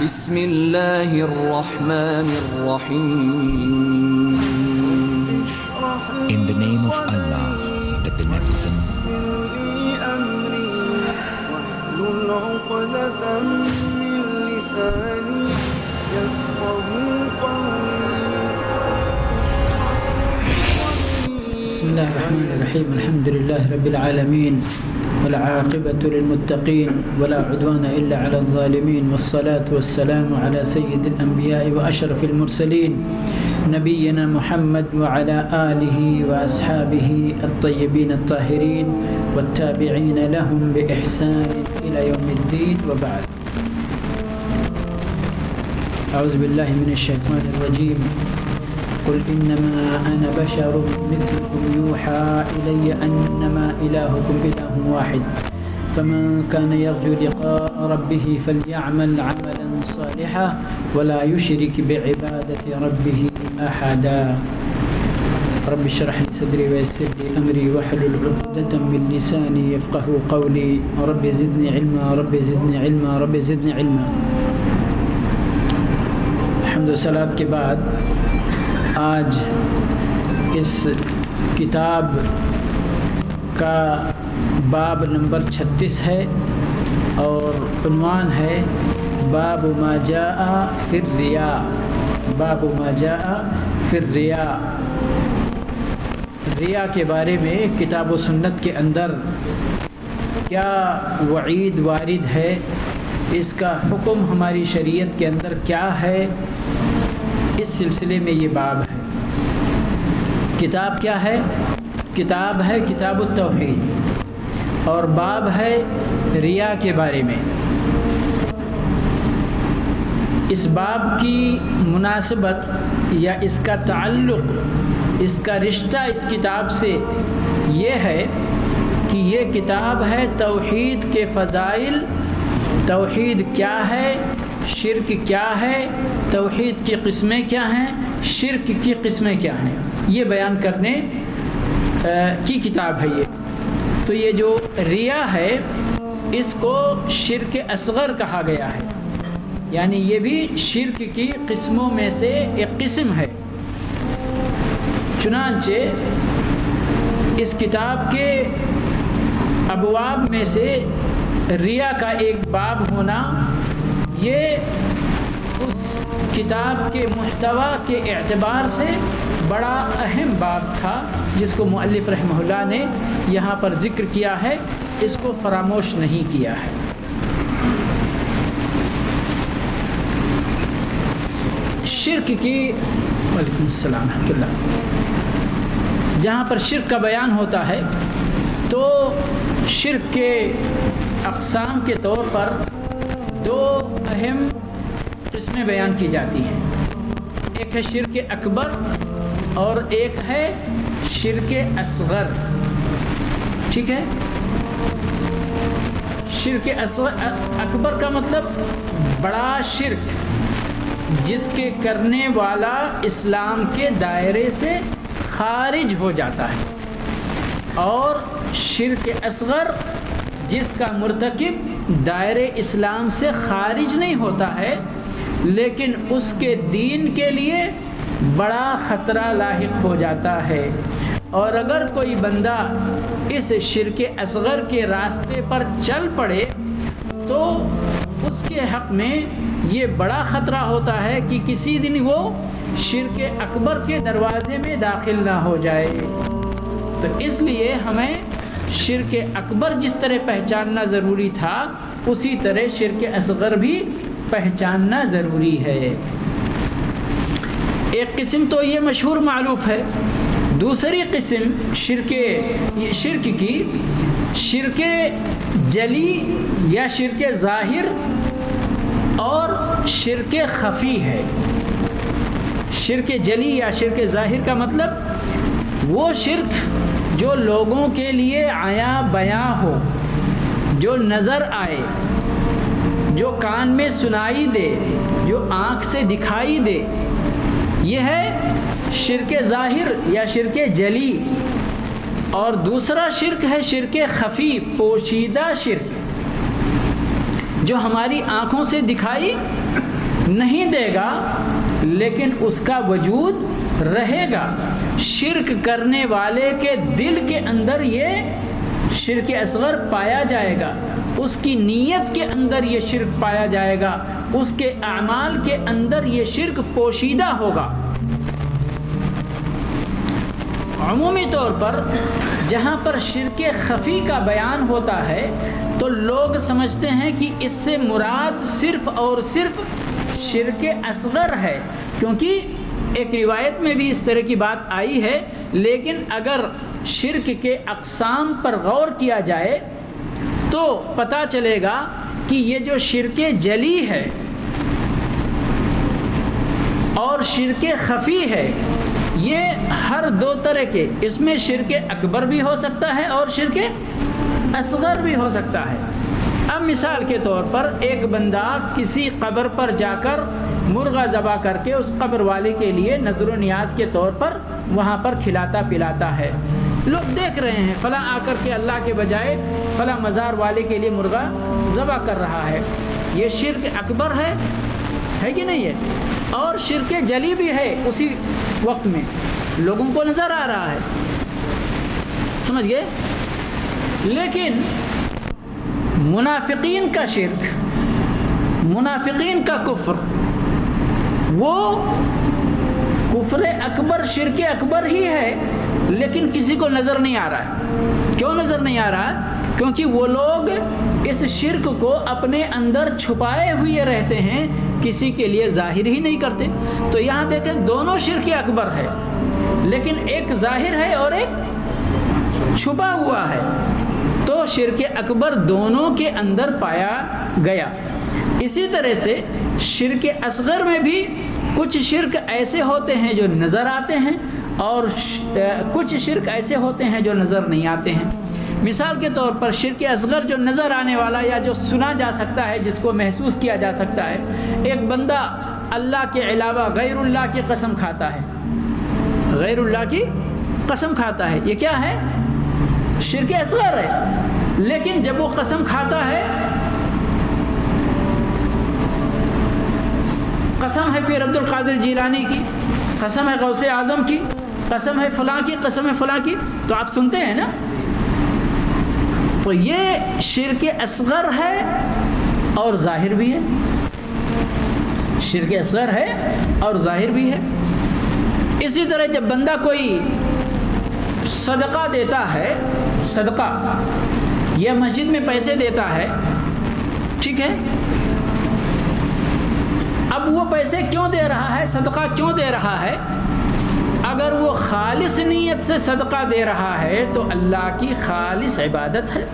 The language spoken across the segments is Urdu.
بسم اللہ الرحمن الرحیم. In the name of Allah, the Beneficent, بسم الله الرحمن الرحيم. الحمد لله رب العالمين والعاقبة للمتقين ولا عدوان إلا على الظالمين، والصلاة والسلام على سيد الأنبياء وأشرف المرسلين نبينا محمد وعلى آله وأصحابه الطيبين الطاهرين والتابعين لهم بإحسان إلى يوم الدين، وبعد. أعوذ بالله من الشيطان الرجيم. قل إنما أنا بشر مثلكم يوحى إلي أنما إلهكم إله واحد فمن كان يرجو لقاء ربه فليعمل عملا صالحا ولا يشرك بعبادة ربه أحدا. رب اشرح لي صدري ويسر لي أمري واحلل عقدة من لساني يفقهوا قولي. رب زدني علما رب زدني علما رب زدني علما. حمد و صلات کے بعد آج اس کتاب کا باب نمبر 36 ہے اور عنوان ہے باب ما جاء فی الریا. باب ما جاء فی الریا. ریا کے بارے میں کتاب و سنت کے اندر کیا وعید وارد ہے، اس کا حکم ہماری شریعت کے اندر کیا ہے، اس سلسلے میں یہ باب ہے. کتاب کیا ہے؟ کتاب ہے کتاب التوحید، اور باب ہے ریا کے بارے میں. اس باب کی مناسبت یا اس کا تعلق، اس کا رشتہ اس کتاب سے یہ ہے کہ یہ کتاب ہے توحید کے فضائل. توحید کیا ہے، شرک کیا ہے، توحید کی قسمیں کیا ہیں، شرک کی قسمیں کیا ہیں، یہ بیان کرنے کی کتاب ہے یہ. تو یہ جو ریا ہے اس کو شرک اصغر کہا گیا ہے، یعنی یہ بھی شرک کی قسموں میں سے ایک قسم ہے. چنانچہ اس کتاب کے ابواب میں سے ریا کا ایک باب ہونا یہ اس کتاب کے محتوا کے اعتبار سے بڑا اہم باب تھا، جس کو مؤلف رحمہ اللہ نے یہاں پر ذکر کیا ہے، اس کو فراموش نہیں کیا ہے. شرک کی وعلیکم السلام ورحمۃ اللہ. جہاں پر شرک کا بیان ہوتا ہے تو شرک کے اقسام کے طور پر دو اہم قسمیں بیان کی جاتی ہیں. ایک ہے شرک اکبر اور ایک ہے شرک اصغر. ٹھیک ہے؟ شرک اکبر کا مطلب بڑا شرک جس کے کرنے والا اسلام کے دائرے سے خارج ہو جاتا ہے، اور شرک اصغر جس کا مرتکب دائرے اسلام سے خارج نہیں ہوتا ہے لیکن اس کے دین کے لیے بڑا خطرہ لاحق ہو جاتا ہے. اور اگر کوئی بندہ اس شرک اصغر کے راستے پر چل پڑے تو اس کے حق میں یہ بڑا خطرہ ہوتا ہے کہ کسی دن وہ شرک اکبر کے دروازے میں داخل نہ ہو جائے. تو اس لیے ہمیں شرک اکبر جس طرح پہچاننا ضروری تھا اسی طرح شرک اصغر بھی پہچاننا ضروری ہے. ایک قسم تو یہ مشہور معروف ہے. دوسری قسم شرک کی شرک جلی یا شرک ظاہر اور شرک خفی ہے. شرک جلی یا شرک ظاہر کا مطلب وہ شرک جو لوگوں کے لیے عیاں بیاں ہو، جو نظر آئے، جو کان میں سنائی دے، جو آنکھ سے دکھائی دے، یہ ہے شرک ظاہر یا شرک جلی. اور دوسرا شرک ہے شرک خفی، پوشیدہ شرک. جو ہماری آنکھوں سے دکھائی نہیں دے گا لیکن اس کا وجود رہے گا. شرک کرنے والے کے دل کے اندر یہ شرک اصغر پایا جائے گا، اس کی نیت کے اندر یہ شرک پایا جائے گا، اس کے اعمال کے اندر یہ شرک پوشیدہ ہوگا. عمومی طور پر جہاں پر شرک خفی کا بیان ہوتا ہے تو لوگ سمجھتے ہیں کہ اس سے مراد صرف اور صرف شرک اصغر ہے، کیونکہ ایک روایت میں بھی اس طرح کی بات آئی ہے. لیکن اگر شرک کے اقسام پر غور کیا جائے تو پتہ چلے گا کہ یہ جو شرک جلی ہے اور شرک خفی ہے یہ ہر دو طرح کے، اس میں شرک اکبر بھی ہو سکتا ہے اور شرک اصغر بھی ہو سکتا ہے. اب مثال کے طور پر ایک بندہ کسی قبر پر جا کر مرغا ذبح کر کے اس قبر والے کے لیے نذر و نیاز کے طور پر وہاں پر کھلاتا پلاتا ہے. لوگ دیکھ رہے ہیں فلاں آ کر کے اللہ کے بجائے فلاں مزار والے کے لیے مرغا ذبح کر رہا ہے. یہ شرک اکبر ہے کہ نہیں ہے؟ اور شرک جلی بھی ہے، اسی وقت میں لوگوں کو نظر آ رہا ہے. سمجھ گئے؟ لیکن منافقین کا شرک، منافقین کا کفر، وہ کفر اکبر شرک اکبر ہی ہے لیکن کسی کو نظر نہیں آ رہا ہے. کیوں نظر نہیں آ رہا ہے؟ کیونکہ وہ لوگ اس شرک کو اپنے اندر چھپائے ہوئے رہتے ہیں، کسی کے لیے ظاہر ہی نہیں کرتے. تو یہاں دیکھیں دونوں شرک اکبر ہے لیکن ایک ظاہر ہے اور ایک چھپا ہوا ہے. تو شرک اکبر دونوں کے اندر پایا گیا. اسی طرح سے شرک اصغر میں بھی کچھ شرک ایسے ہوتے ہیں جو نظر آتے ہیں اور کچھ شرک ایسے ہوتے ہیں جو نظر نہیں آتے ہیں. مثال کے طور پر شرک اصغر جو نظر آنے والا یا جو سنا جا سکتا ہے، جس کو محسوس کیا جا سکتا ہے، ایک بندہ اللہ کے علاوہ غیر اللہ کی قسم کھاتا ہے، غیر اللہ کی قسم کھاتا ہے. یہ کیا ہے؟ شرک اصغر ہے. لیکن جب وہ قسم کھاتا ہے، قسم ہے پیر عبد القادر جیلانی کی، قسم ہے غوث اعظم کی، قسم ہے فلاں کی، قسم ہے فلاں کی، تو آپ سنتے ہیں نا. تو یہ شرک اصغر ہے اور ظاہر بھی ہے. شرک اصغر ہے اور ظاہر بھی ہے. اسی طرح جب بندہ کوئی صدقہ دیتا ہے، صدقہ یا مسجد میں پیسے دیتا ہے، ٹھیک ہے، اب وہ پیسے کیوں دے رہا ہے، صدقہ کیوں دے رہا ہے؟ اگر وہ خالص نیت سے صدقہ دے رہا ہے تو اللہ کی خالص عبادت ہے.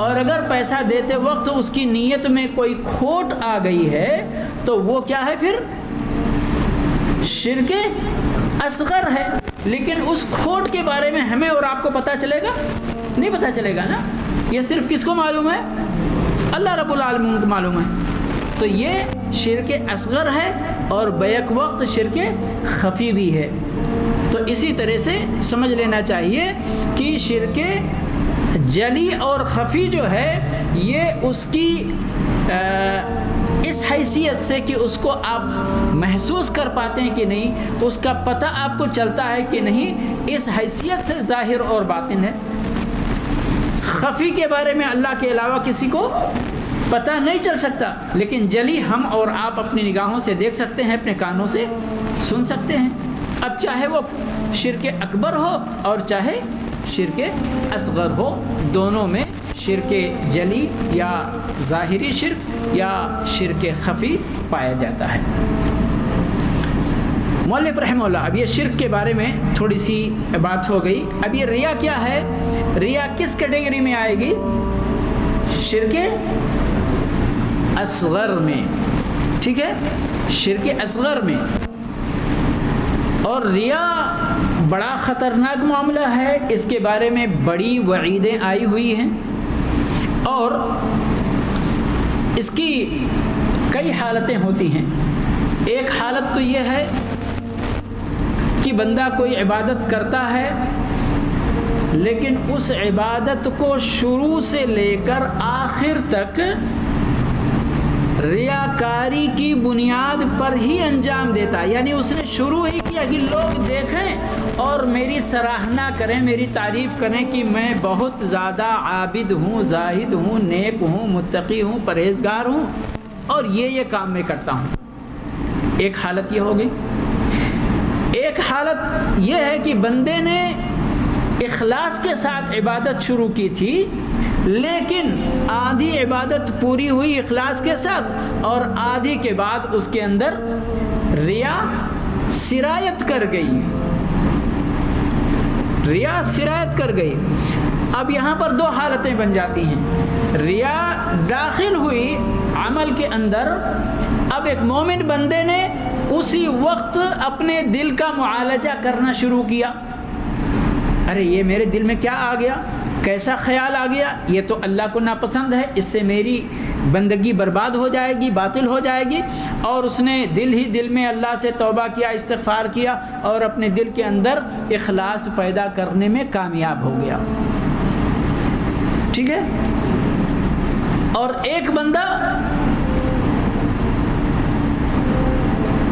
اور اگر پیسہ دیتے وقت اس کی نیت میں کوئی کھوٹ آ گئی ہے تو وہ کیا ہے؟ پھر شرک اصغر ہے. لیکن اس کھوٹ کے بارے میں ہمیں اور آپ کو پتہ چلے گا؟ نہیں پتہ چلے گا نا. یہ صرف کس کو معلوم ہے؟ اللہ رب العالمین کو معلوم ہے. تو یہ شرک اصغر ہے اور بیک وقت شرک خفی بھی ہے. تو اسی طرح سے سمجھ لینا چاہیے کہ شرک جلی اور خفی جو ہے یہ اس کی اس حیثیت سے کہ اس کو آپ محسوس کر پاتے ہیں کہ نہیں، اس کا پتہ آپ کو چلتا ہے کہ نہیں، اس حیثیت سے ظاہر اور باطن ہے. خفی کے بارے میں اللہ کے علاوہ کسی کو پتہ نہیں چل سکتا، لیکن جلی ہم اور آپ اپنی نگاہوں سے دیکھ سکتے ہیں، اپنے کانوں سے سن سکتے ہیں. اب چاہے وہ شرک اکبر ہو اور چاہے شرک اصغر ہو، دونوں میں شرک جلی یا ظاہری شرک یا شرک خفی پایا جاتا ہے. مؤلف رحمہ اللہ، اب یہ شرک کے بارے میں تھوڑی سی بات ہو گئی. اب یہ ریا کیا ہے؟ ریا کس کیٹیگری میں آئے گی؟ شرک اصغر میں، ٹھیک ہے، شرک اصغر میں. اور ریا بڑا خطرناک معاملہ ہے، اس کے بارے میں بڑی وعیدیں آئی ہوئی ہیں اور اس کی کئی حالتیں ہوتی ہیں. ایک حالت تو یہ ہے کہ بندہ کوئی عبادت کرتا ہے لیکن اس عبادت کو شروع سے لے کر آخر تک ریاکاری کی بنیاد پر ہی انجام دیتا ہے. یعنی اس نے شروع ہی کیا کہ لوگ دیکھیں اور میری سراہنا کریں, میری تعریف کریں کہ میں بہت زیادہ عابد ہوں, زاہد ہوں, نیک ہوں, متقی ہوں, پرہیزگار ہوں, اور یہ کام میں کرتا ہوں. ایک حالت یہ ہوگی. ایک حالت یہ ہے کہ بندے نے اخلاص کے ساتھ عبادت شروع کی تھی, لیکن آدھی عبادت پوری ہوئی اخلاص کے ساتھ, اور آدھی کے بعد اس کے اندر ریا سرایت کر گئی. ریا سرایت کر گئی. اب یہاں پر دو حالتیں بن جاتی ہیں. ریا داخل ہوئی عمل کے اندر. اب ایک مومن بندے نے اسی وقت اپنے دل کا معالجہ کرنا شروع کیا. ارے یہ میرے دل میں کیا آ گیا, کیسا خیال آ گیا, یہ تو اللہ کو ناپسند ہے, اس سے میری بندگی برباد ہو جائے گی, باطل ہو جائے گی. اور اس نے دل ہی دل میں اللہ سے توبہ کیا, استغفار کیا, اور اپنے دل کے اندر اخلاص پیدا کرنے میں کامیاب ہو گیا. ٹھیک ہے. اور ایک بندہ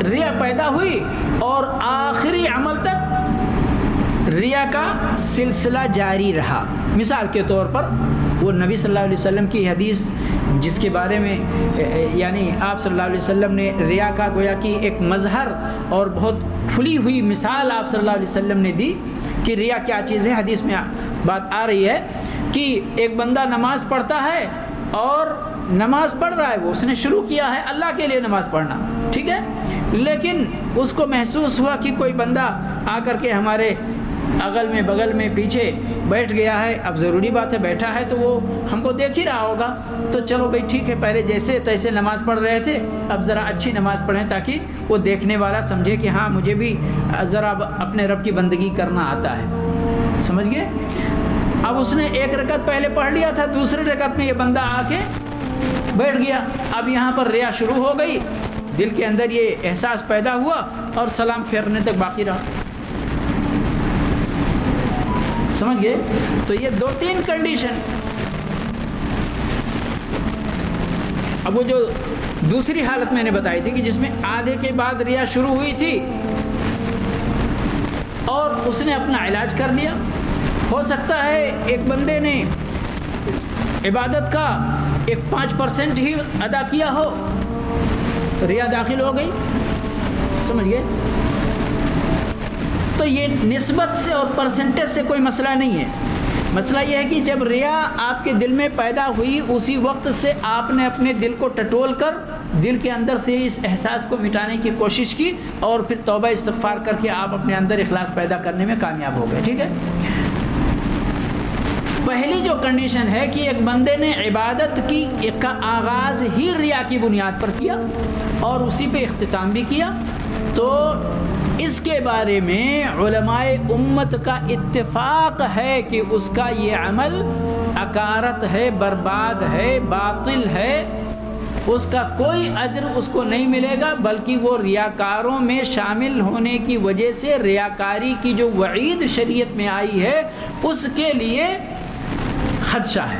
ریا پیدا ہوئی اور آخری عمل تک ریا کا سلسلہ جاری رہا. مثال کے طور پر وہ نبی صلی اللہ علیہ وسلم کی حدیث جس کے بارے میں یعنی آپ صلی اللہ علیہ وسلم نے ریا کا گویا کہ ایک مظہر اور بہت کھلی ہوئی مثال آپ صلی اللہ علیہ وسلم نے دی کہ ریا کیا چیز ہے. حدیث میں بات آ رہی ہے کہ ایک بندہ نماز پڑھتا ہے اور نماز پڑھ رہا ہے, وہ اس نے شروع کیا ہے اللہ کے لیے نماز پڑھنا, ٹھیک ہے, لیکن اس کو محسوس ہوا کہ کوئی بندہ آ کر کے ہمارے اگل میں بغل میں پیچھے بیٹھ گیا ہے. اب ضروری بات ہے بیٹھا ہے تو وہ ہم کو دیکھ ہی رہا ہوگا, تو چلو بھائی ٹھیک ہے, پہلے جیسے تیسے نماز پڑھ رہے تھے, اب ذرا اچھی نماز پڑھیں تاکہ وہ دیکھنے والا سمجھے کہ ہاں مجھے بھی ذرا اپنے رب کی بندگی کرنا آتا ہے. سمجھ گئے. اب اس نے ایک رکعت پہلے پڑھ لیا تھا, دوسرے رکعت میں یہ بندہ آ کے بیٹھ گیا. اب یہاں پر ریا شروع ہو گئی, دل کے اندر یہ احساس پیدا ہوا اور سلام پھیرنے تک باقی رہا. سمجھ گئے. تو یہ دو تین کنڈیشن. اب وہ جو دوسری حالت میں نے بتائی تھی کہ جس میں آدھے کے بعد ریا شروع ہوئی تھی اور اس نے اپنا علاج کر لیا. ہو سکتا ہے ایک بندے نے عبادت کا ایک 5% ہی ادا کیا ہو, ریا داخل ہو گئی. سمجھ گئے. تو یہ نسبت سے اور پرسنٹیج سے کوئی مسئلہ نہیں ہے. مسئلہ یہ ہے کہ جب ریا آپ کے دل میں پیدا ہوئی اسی وقت سے آپ نے اپنے دل کو ٹٹول کر دل کے اندر سے اس احساس کو مٹانے کی کوشش کی اور پھر توبہ استغفار کر کے آپ اپنے اندر اخلاص پیدا کرنے میں کامیاب ہو گئے. ٹھیک ہے. پہلی جو کنڈیشن ہے کہ ایک بندے نے عبادت کا آغاز ہی ریا کی بنیاد پر کیا اور اسی پہ اختتام بھی کیا, تو اس کے بارے میں علماء امت کا اتفاق ہے کہ اس کا یہ عمل اکارت ہے, برباد ہے, باطل ہے. اس کا کوئی اجر اس کو نہیں ملے گا, بلکہ وہ ریاکاروں میں شامل ہونے کی وجہ سے ریاکاری کی جو وعید شریعت میں آئی ہے اس کے لیے خدشہ ہے.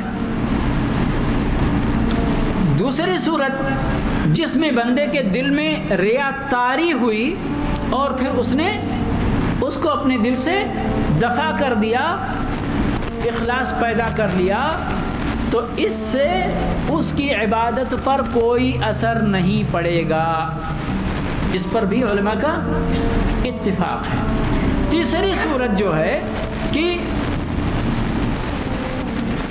دوسری صورت جس میں بندے کے دل میں ریا طاری ہوئی اور پھر اس نے اس کو اپنے دل سے دفع کر دیا, اخلاص پیدا کر لیا, تو اس سے اس کی عبادت پر کوئی اثر نہیں پڑے گا. اس پر بھی علماء کا اتفاق ہے. تیسری صورت جو ہے کہ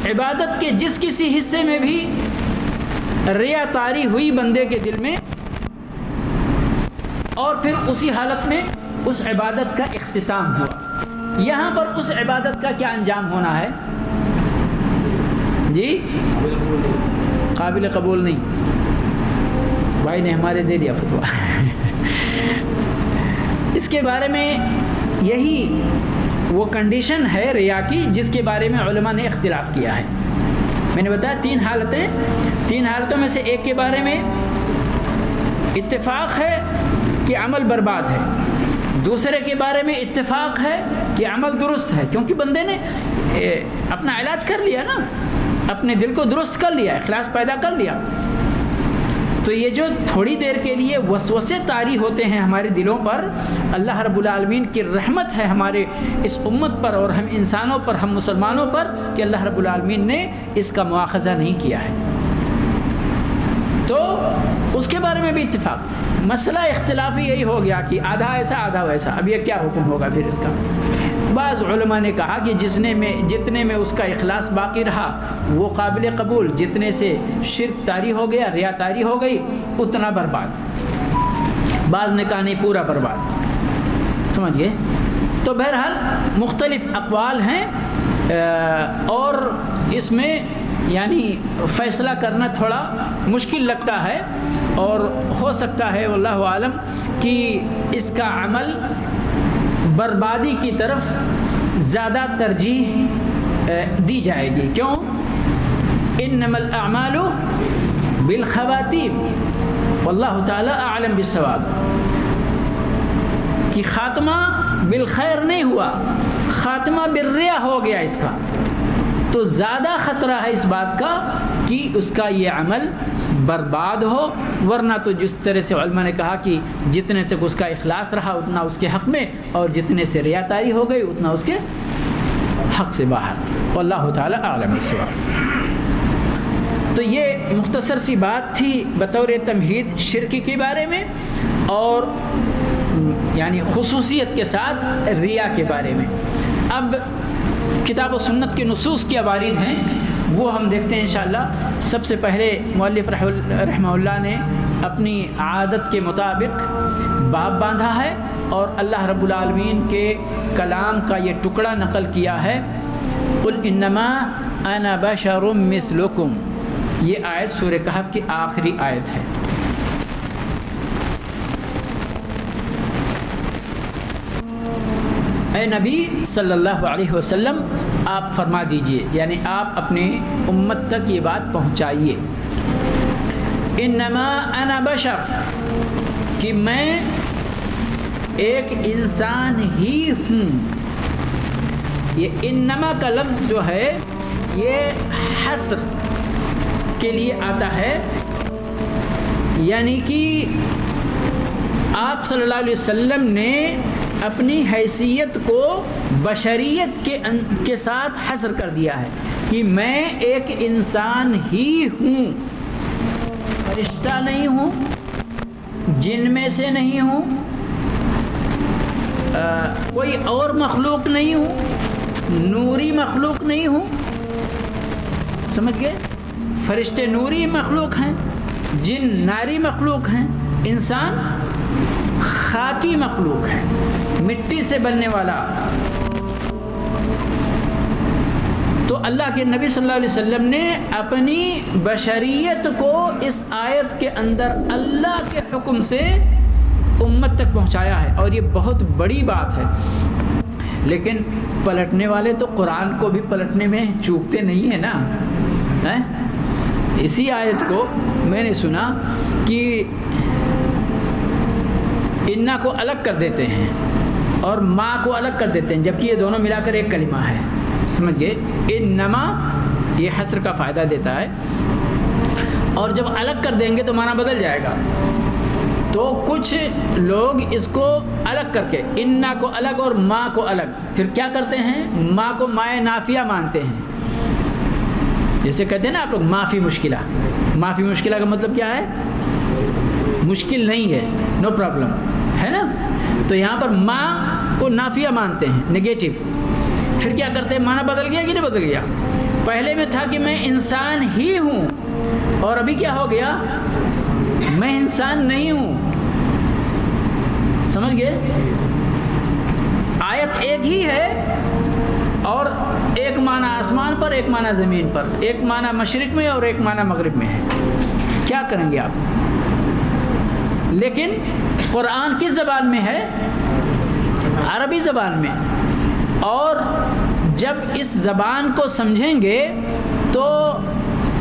عبادت کے جس کسی حصے میں بھی ریا طاری ہوئی بندے کے دل میں اور پھر اسی حالت میں اس عبادت کا اختتام ہوا, یہاں پر اس عبادت کا کیا انجام ہونا ہے؟ جی قابل قبول نہیں. بھائی نے ہمارے دے دیا فتویٰ. اس کے بارے میں یہی وہ کنڈیشن ہے ریا کی جس کے بارے میں علماء نے اختلاف کیا ہے. میں نے بتایا تین حالتیں, تین حالتوں میں سے ایک کے بارے میں اتفاق ہے کہ عمل برباد ہے, دوسرے کے بارے میں اتفاق ہے کہ عمل درست ہے کیونکہ بندے نے اپنا علاج کر لیا نا, اپنے دل کو درست کر لیا, اخلاص پیدا کر لیا. تو یہ جو تھوڑی دیر کے لیے وسوسے طاری ہوتے ہیں ہمارے دلوں پر، اللہ رب العالمین کی رحمت ہے ہمارے اس امت پر اور ہم انسانوں پر، ہم مسلمانوں پر، کہ اللہ رب العالمین نے اس کا مواخذہ نہیں کیا ہے۔ تو اس کے بارے میں بھی اتفاق، مسئلہ اختلافی یہی ہو گیا کہ آدھا ایسا آدھا ویسا، اب یہ کیا حکم ہوگا پھر اس کا؟ بعض علماء نے کہا کہ جتنے میں اس کا اخلاص باقی رہا وہ قابل قبول، جتنے سے شرک طاری ہو گیا، ریا طاری ہو گئی، اتنا برباد۔ بعض نے کہا نہیں، پورا برباد، سمجھ گئے؟ تو بہرحال مختلف اقوال ہیں اور اس میں یعنی فیصلہ کرنا تھوڑا مشکل لگتا ہے، اور ہو سکتا ہے واللہ عالم کہ اس کا عمل بربادی کی طرف زیادہ ترجیح دی جائے گی۔ کیوں؟ انما الاعمال بالخواتیم واللہ تعالی اعلم بالصواب، کہ خاتمہ بالخیر نہیں ہوا، خاتمہ بالریا ہو گیا اس کا، تو زیادہ خطرہ ہے اس بات کا کہ اس کا یہ عمل برباد ہو۔ ورنہ تو جس طرح سے علماء نے کہا کہ جتنے تک اس کا اخلاص رہا اتنا اس کے حق میں، اور جتنے سے ریاکاری ہو گئی اتنا اس کے حق سے باہر، واللہ تعالی اعلم بالصواب۔ تو یہ مختصر سی بات تھی بطور تمہید شرک کے بارے میں، اور یعنی خصوصیت کے ساتھ ریا کے بارے میں۔ اب کتاب و سنت کے نصوص کی عوارض ہیں، وہ ہم دیکھتے ہیں انشاءاللہ۔ سب سے پہلے مؤلف رحمہ اللہ نے اپنی عادت کے مطابق باب باندھا ہے اور اللہ رب العالمین کے کلام کا یہ ٹکڑا نقل کیا ہے، قل انما انا بشر مثلکم۔ یہ آیت سورہ کہف کی آخری آیت ہے۔ اے نبی صلی اللہ علیہ وسلم، آپ فرما دیجئے، یعنی آپ اپنے امت تک یہ بات پہنچائیے، انما انا بشر، کہ میں ایک انسان ہی ہوں۔ یہ انما کا لفظ جو ہے یہ حصر کے لیے آتا ہے، یعنی کہ آپ صلی اللہ علیہ وسلم نے اپنی حیثیت کو بشریت کے ساتھ حصر کر دیا ہے کہ میں ایک انسان ہی ہوں، فرشتہ نہیں ہوں، جن میں سے نہیں ہوں، کوئی اور مخلوق نہیں ہوں، نوری مخلوق نہیں ہوں، سمجھ گئے؟ فرشتے نوری مخلوق ہیں، جن ناری مخلوق ہیں، انسان خاکی مخلوق ہے، مٹی سے بننے والا۔ تو اللہ کے نبی صلی اللہ علیہ وسلم نے اپنی بشریت کو اس آیت کے اندر اللہ کے حکم سے امت تک پہنچایا ہے، اور یہ بہت بڑی بات ہے۔ لیکن پلٹنے والے تو قرآن کو بھی پلٹنے میں چوکتے نہیں ہیں نا۔ اسی آیت کو میں نے سنا کہ انا کو الگ کر دیتے ہیں اور ماں کو الگ کر دیتے ہیں، جبکہ یہ دونوں ملا کر ایک کلمہ ہے، سمجھ گئے؟ انما یہ حصر کا فائدہ دیتا ہے، اور جب الگ کر دیں گے تو معنی بدل جائے گا۔ تو کچھ لوگ اس کو الگ کر کے انا کو الگ اور ماں کو الگ، پھر کیا کرتے ہیں؟ ماں کو مائے نافیہ مانتے ہیں، جیسے کہتے ہیں نا آپ لوگ معافی مشکلہ۔ معافی مشکلہ کا مطلب کیا ہے؟ مشکل نہیں ہے، نو پرابلم ہے نا۔ تو یہاں پر ماں کو نافیہ مانتے ہیں، نگیٹو۔ پھر کیا کرتے ہیں؟ معنی بدل گیا کہ نہیں بدل گیا؟ پہلے میں تھا کہ میں انسان ہی ہوں، اور ابھی کیا ہو گیا؟ میں انسان نہیں ہوں، سمجھ گئے؟ آیت ایک ہی ہے، اور ایک معنی آسمان پر، ایک معنی زمین پر، ایک معنی مشرق میں اور ایک معنی مغرب میں ہے۔ کیا کریں گے آپ؟ لیکن قرآن کس زبان میں ہے؟ عربی زبان میں، اور جب اس زبان کو سمجھیں گے تو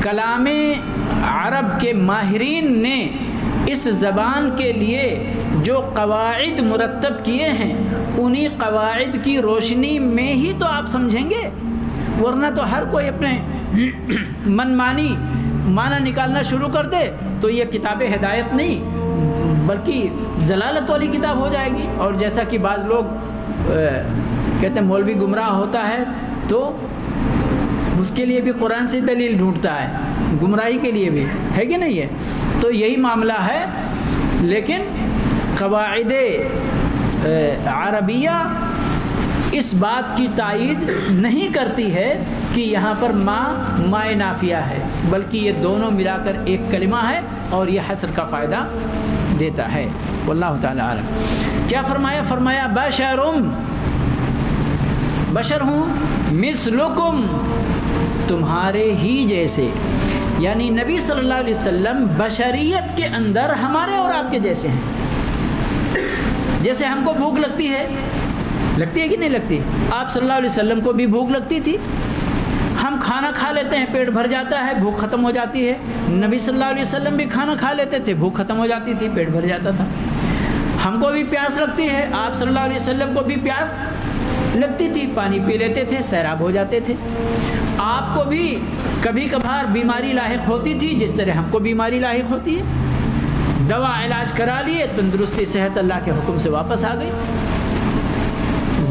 کلام عرب کے ماہرین نے اس زبان کے لیے جو قواعد مرتب کیے ہیں، انہی قواعد کی روشنی میں ہی تو آپ سمجھیں گے، ورنہ تو ہر کوئی اپنے منمانی معنی نکالنا شروع کر دے تو یہ کتاب ہدایت نہیں بلکہ ضلالت والی کتاب ہو جائے گی. اور جیسا کہ بعض لوگ کہتے ہیں مولوی گمراہ ہوتا ہے تو اس کے لیے بھی قرآن سے دلیل ڈھونڈتا ہے, گمراہی کے لیے بھی ہے کہ نہیں ہے. تو یہی معاملہ ہے. لیکن قواعد عربیہ اس بات کی تائید نہیں کرتی ہے کہ یہاں پر ما نافیہ ہے, بلکہ یہ دونوں ملا کر ایک کلمہ ہے اور یہ حصر کا فائدہ دیتا ہے. واللہ تعالی عالم. کیا فرمایا؟ فرمایا بشر ہوں مثلکم, تمہارے ہی جیسے. یعنی نبی صلی اللہ علیہ وسلم بشریت کے اندر ہمارے اور آپ کے جیسے ہیں. جیسے ہم کو بھوک لگتی ہے کہ نہیں لگتی؟ آپ صلی اللہ علیہ وسلم کو بھی بھوک لگتی تھی. ہم کھانا کھا لیتے ہیں, پیٹ بھر جاتا ہے, بھوک ختم ہو جاتی ہے. نبی صلی اللہ علیہ وسلم بھی کھانا کھا لیتے تھے, بھوک ختم ہو جاتی تھی, پیٹ بھر جاتا تھا. ہم کو بھی پیاس لگتی ہے, آپ صلی اللہ علیہ وسلم کو بھی پیاس لگتی تھی, پانی پی لیتے تھے, سیراب ہو جاتے تھے. آپ کو بھی کبھی کبھار بیماری لاحق ہوتی تھی جس طرح ہم کو بیماری لاحق ہوتی ہے. دوا علاج کرا لیے, تندرستی صحت اللہ کے حکم سے واپس آ گئی.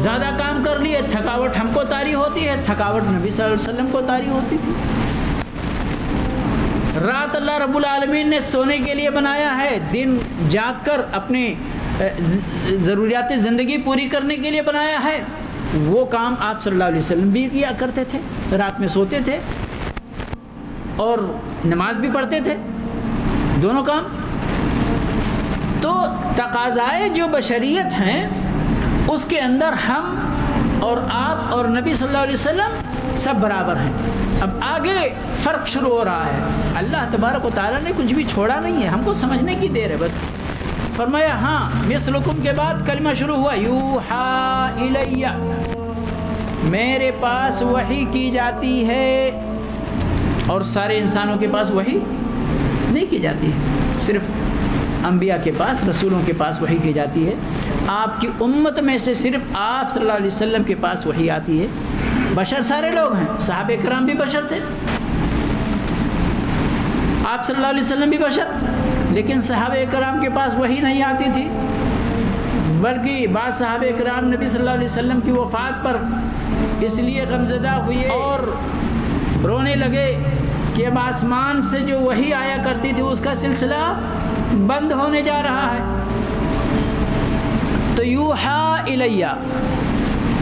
زیادہ کام کر لیے, تھکاوٹ ہم کو طاری ہوتی ہے, تھکاوٹ نبی صلی اللہ علیہ وسلم کو طاری ہوتی تھی. رات اللہ رب العالمین نے سونے کے لیے بنایا ہے, دن جاگ کر اپنے ضروریات زندگی پوری کرنے کے لیے بنایا ہے. وہ کام آپ صلی اللہ علیہ وسلم بھی کیا کرتے تھے, رات میں سوتے تھے اور نماز بھی پڑھتے تھے, دونوں کام. تو تقاضائے جو بشریت ہیں اس کے اندر ہم اور آپ اور نبی صلی اللہ علیہ وسلم سب برابر ہیں. اب آگے فرق شروع ہو رہا ہے. اللہ تبارک و تعالیٰ نے کچھ بھی چھوڑا نہیں ہے, ہم کو سمجھنے کی دیر ہے بس. فرمایا ہاں مثلکم کے بعد کلمہ شروع ہوا یوحا الیہ, میرے پاس وحی کی جاتی ہے. اور سارے انسانوں کے پاس وحی نہیں کی جاتی ہے, صرف انبیاء کے پاس, رسولوں کے پاس وحی کی جاتی ہے. آپ کی امت میں سے صرف آپ صلی اللہ علیہ وسلم کے پاس وحی آتی ہے. بشر سارے لوگ ہیں, صحابہ کرام بھی بشر تھے, آپ صلی اللہ علیہ وسلم بھی بشر, لیکن صحابہ کرام کے پاس وحی نہیں آتی تھی. بلکہ بعض صحابہ کرام نبی صلی اللہ علیہ وسلم کی وفات پر اس لیے غمزدہ ہوئے اور رونے لگے کہ اب آسمان سے جو وحی آیا کرتی تھی اس کا سلسلہ بند ہونے جا رہا ہے. تو یوحا الیہ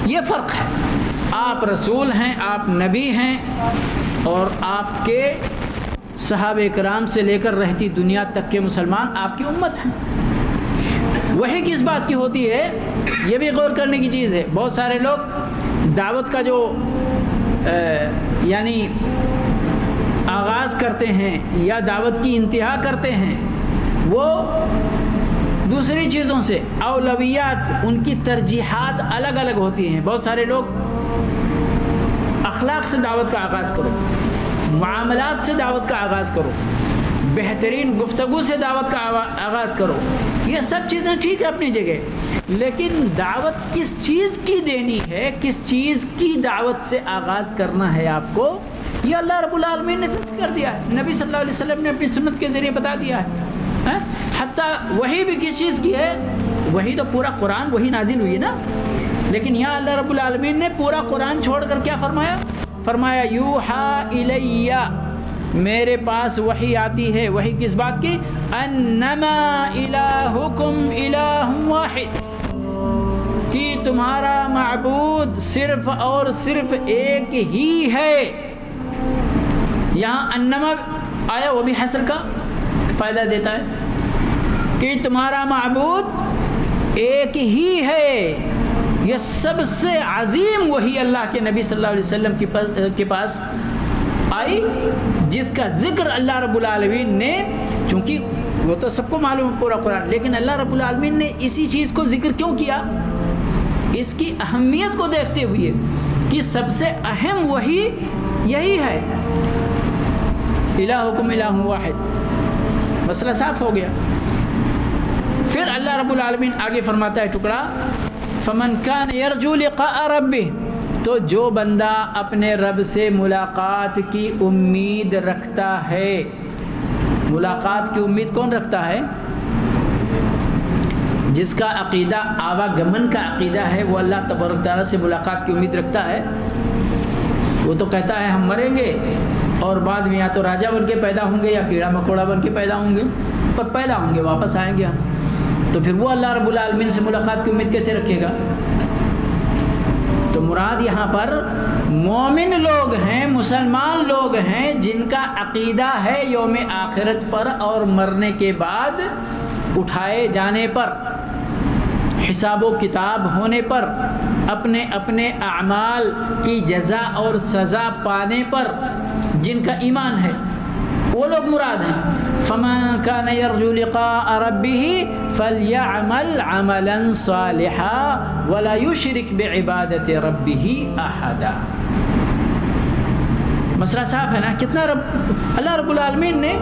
یہ فرق ہے. آپ رسول ہیں, آپ نبی ہیں, اور آپ کے صحابہ کرام سے لے کر رہتی دنیا تک کے مسلمان آپ کی امت ہیں. وحی کس بات کی ہوتی ہے یہ بھی غور کرنے کی چیز ہے. بہت سارے لوگ دعوت کا جو یعنی آغاز کرتے ہیں یا دعوت کی انتہا کرتے ہیں وہ دوسری چیزوں سے, اولویات ان کی ترجیحات الگ الگ ہوتی ہیں. بہت سارے لوگ اخلاق سے دعوت کا آغاز کرو, معاملات سے دعوت کا آغاز کرو, بہترین گفتگو سے دعوت کا آغاز کرو. یہ سب چیزیں ٹھیک ہے اپنی جگہ, لیکن دعوت کس چیز کی دینی ہے, کس چیز کی دعوت سے آغاز کرنا ہے آپ کو, یہ اللہ رب العالمین نے فکس کر دیا ہے. نبی صلی اللہ علیہ وسلم نے اپنی سنت کے ذریعے بتا دیا ہے. حتیٰ وہی بھی کس چیز کی ہے, وہی تو پورا قرآن وہی نازل ہوئی ہے نا, لیکن یہاں اللہ رب العالمین نے پورا قرآن چھوڑ کر کیا فرمایا؟ فرمایا یوحا الیہ, میرے پاس وحی آتی ہے. وحی کس بات کی؟ انما الہکم الہ واحد, کہ تمہارا معبود صرف اور صرف ایک ہی ہے. یہاں انما آیا وہ بھی حصر کا فائدہ دیتا ہے کہ تمہارا معبود ایک ہی ہے. یہ سب سے عظیم وحی اللہ کے نبی صلی اللہ علیہ وسلم کے پاس آئی, جس کا ذکر اللہ رب العالمین نے, چونکہ وہ تو سب کو معلوم ہے پورا قرآن, لیکن اللہ رب العالمین نے اسی چیز کو ذکر کیوں کیا؟ اس کی اہمیت کو دیکھتے ہوئے کہ سب سے اہم وحی یہی ہے, الہکم الہ واحد. مسئلہ صاف ہو گیا. پھر اللہ رب العالمین آگے فرماتا ہے ٹکڑا, فمن کان یرجو لقاء ربہ, تو جو بندہ اپنے رب سے ملاقات کی امید رکھتا ہے، ملاقات کی امید کون رکھتا ہے؟ جس کا عقیدہ آواگمن کا عقیدہ ہے، وہ اللہ تبارک تعالیٰ سے ملاقات کی امید رکھتا ہے۔ وہ تو کہتا ہے ہم مریں گے اور بعد میں یا تو راجہ بن کے پیدا ہوں گے یا کیڑا مکوڑا بن کے پیدا ہوں گے، پر پیدا ہوں گے، واپس آئیں گے ہم۔ تو پھر وہ اللہ رب العالمین سے ملاقات کی امید کیسے رکھے گا؟ تو مراد یہاں پر مومن لوگ ہیں، مسلمان لوگ ہیں جن کا عقیدہ ہے یوم آخرت پر اور مرنے کے بعد اٹھائے جانے پر، حساب و کتاب ہونے پر، اپنے اپنے اعمال کی جزا اور سزا پانے پر جن کا ایمان ہے، وہ لوگ مراد ہیں۔ فَمَن كَانَ يَرْجُو لِقَاءَ رَبِّهِ فَلْيَعْمَلْ عَمَلًا صَالِحًا وَلَا يُشْرِكْ بِعِبَادَةِ رَبِّهِ أَحَدًا۔ مسئلہ صاف ہے نا؟ کتنا اللہ رب العالمین نے،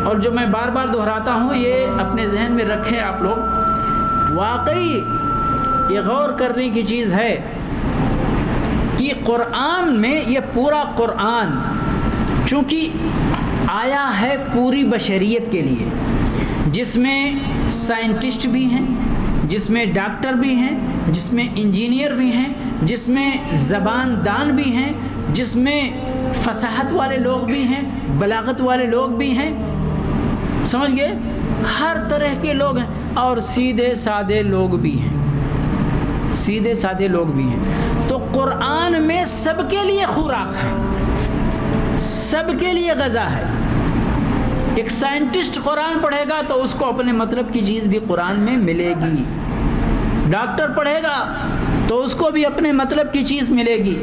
اور جو میں بار بار دہراتا ہوں، یہ اپنے ذہن میں رکھیں آپ لوگ، واقعی یہ غور کرنے کی چیز ہے کہ قرآن میں یہ پورا قرآن چونکہ آیا ہے پوری بشریت کے لیے، جس میں سائنٹسٹ بھی ہیں، جس میں ڈاکٹر بھی ہیں، جس میں انجینئر بھی ہیں، جس میں زبان دان بھی ہیں، جس میں فصاحت والے لوگ بھی ہیں، بلاغت والے لوگ بھی ہیں، سمجھ گئے؟ ہر طرح کے لوگ ہیں، اور سیدھے سادے لوگ بھی ہیں، سیدھے سادے لوگ بھی ہیں۔ تو قرآن میں سب کے لیے خوراک ہے، سب کے لیے غذا ہے۔ ایک سائنٹسٹ قرآن پڑھے گا تو اس کو اپنے مطلب کی چیز بھی قرآن میں ملے گی، ڈاکٹر پڑھے گا تو اس کو بھی اپنے مطلب کی چیز ملے گی،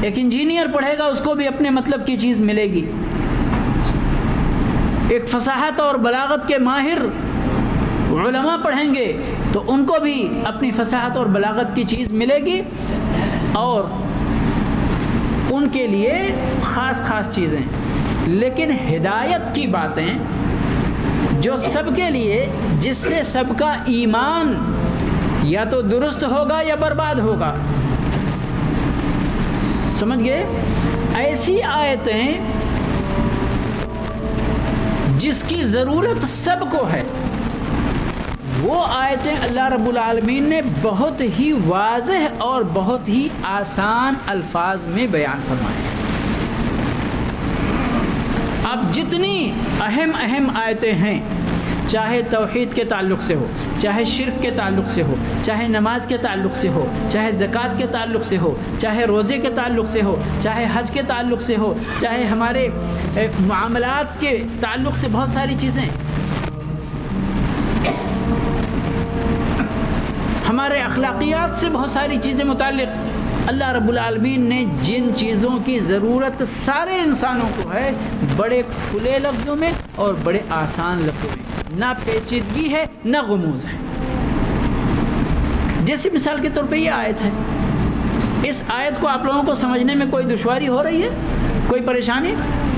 ایک انجینئر پڑھے گا اس کو بھی اپنے مطلب کی چیز ملے گی، ایک فصاحت اور بلاغت کے ماہر علماء پڑھیں گے تو ان کو بھی اپنی فصاحت اور بلاغت کی چیز ملے گی، اور ان کے لیے خاص خاص چیزیں۔ لیکن ہدایت کی باتیں جو سب کے لیے، جس سے سب کا ایمان یا تو درست ہوگا یا برباد ہوگا، سمجھ گئے؟ ایسی آیتیں جس کی ضرورت سب کو ہے، وہ آیتیں اللہ رب العالمین نے بہت ہی واضح اور بہت ہی آسان الفاظ میں بیان فرمائے ہیں۔ اب جتنی اہم آیتیں ہیں، چاہے توحید کے تعلق سے ہو، چاہے شرک کے تعلق سے ہو، چاہے نماز کے تعلق سے ہو، چاہے زکوٰۃ کے تعلق سے ہو، چاہے روزے کے تعلق سے ہو، چاہے حج کے تعلق سے ہو، چاہے ہمارے معاملات کے تعلق سے، بہت ساری چیزیں، ہمارے اخلاقیات سے بہت ساری چیزیں متعلق، اللہ رب العالمین نے جن چیزوں کی ضرورت سارے انسانوں کو ہے، بڑے کھلے لفظوں میں اور بڑے آسان لفظوں میں، نہ پیچیدگی ہے نہ غموز ہے۔ جیسے مثال کے طور پہ یہ آیت ہے، اس آیت کو آپ لوگوں کو سمجھنے میں کوئی دشواری ہو رہی ہے، کوئی پریشانی؟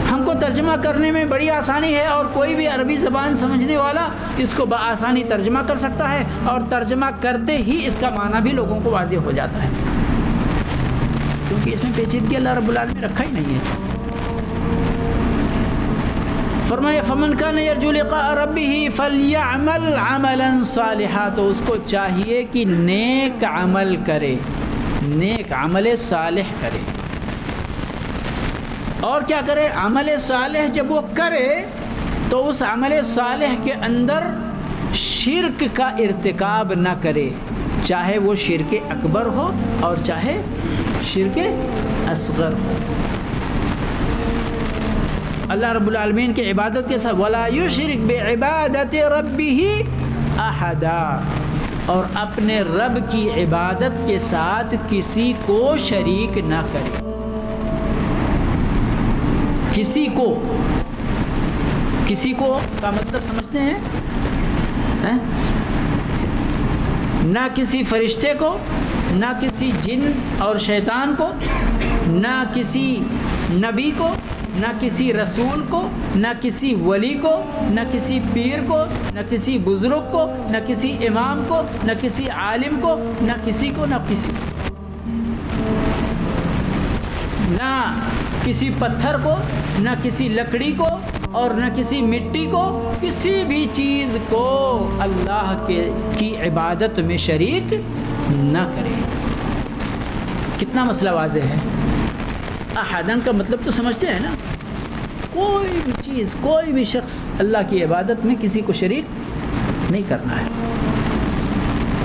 ہم کو ترجمہ کرنے میں بڑی آسانی ہے، اور کوئی بھی عربی زبان سمجھنے والا اس کو بآسانی ترجمہ کر سکتا ہے، اور ترجمہ کرتے ہی اس کا معنی بھی لوگوں کو واضح ہو جاتا ہے، کیونکہ اس میں پیچیدگی اللہ رب العالمین نے رکھا ہی نہیں ہے۔ فرمایا فَمَنْ كَانَ يَرْجُو لِقَاءَ رَبِّهِ فَلْيَعْمَلْ عَمَلًا صَالِحًا، تو اس کو چاہیے کہ نیک عمل کرے، نیک عمل صالح کرے۔ اور کیا کرے؟ عمل صالح جب وہ کرے تو اس عمل صالح کے اندر شرک کا ارتکاب نہ کرے، چاہے وہ شرک اکبر ہو اور چاہے شرک اصغر ہو۔ اللہ رب العالمین کی عبادت کے ساتھ وَلَا يُشْرِكْ بِعِبَادَةِ رَبِّهِ أَحَدًا، اور اپنے رب کی عبادت کے ساتھ کسی کو شریک نہ کرے، کسی کو کا مطلب سمجھتے ہیں؟ نہ کسی فرشتے کو، نہ کسی جن اور شیطان کو، نہ کسی نبی کو، نہ کسی رسول کو، نہ کسی ولی کو، نہ کسی پیر کو، نہ کسی بزرگ کو، نہ کسی امام کو، نہ کسی عالم کو، نہ کسی کو، نہ کسی کو۔ نہ کسی پتھر کو، نہ کسی لکڑی کو، اور نہ کسی مٹی کو، کسی بھی چیز کو اللہ کی عبادت میں شریک نہ کرے۔ کتنا مسئلہ واضح ہے۔ احدن کا مطلب تو سمجھتے ہیں نا، کوئی بھی چیز، کوئی بھی شخص اللہ کی عبادت میں کسی کو شریک نہیں کرنا ہے۔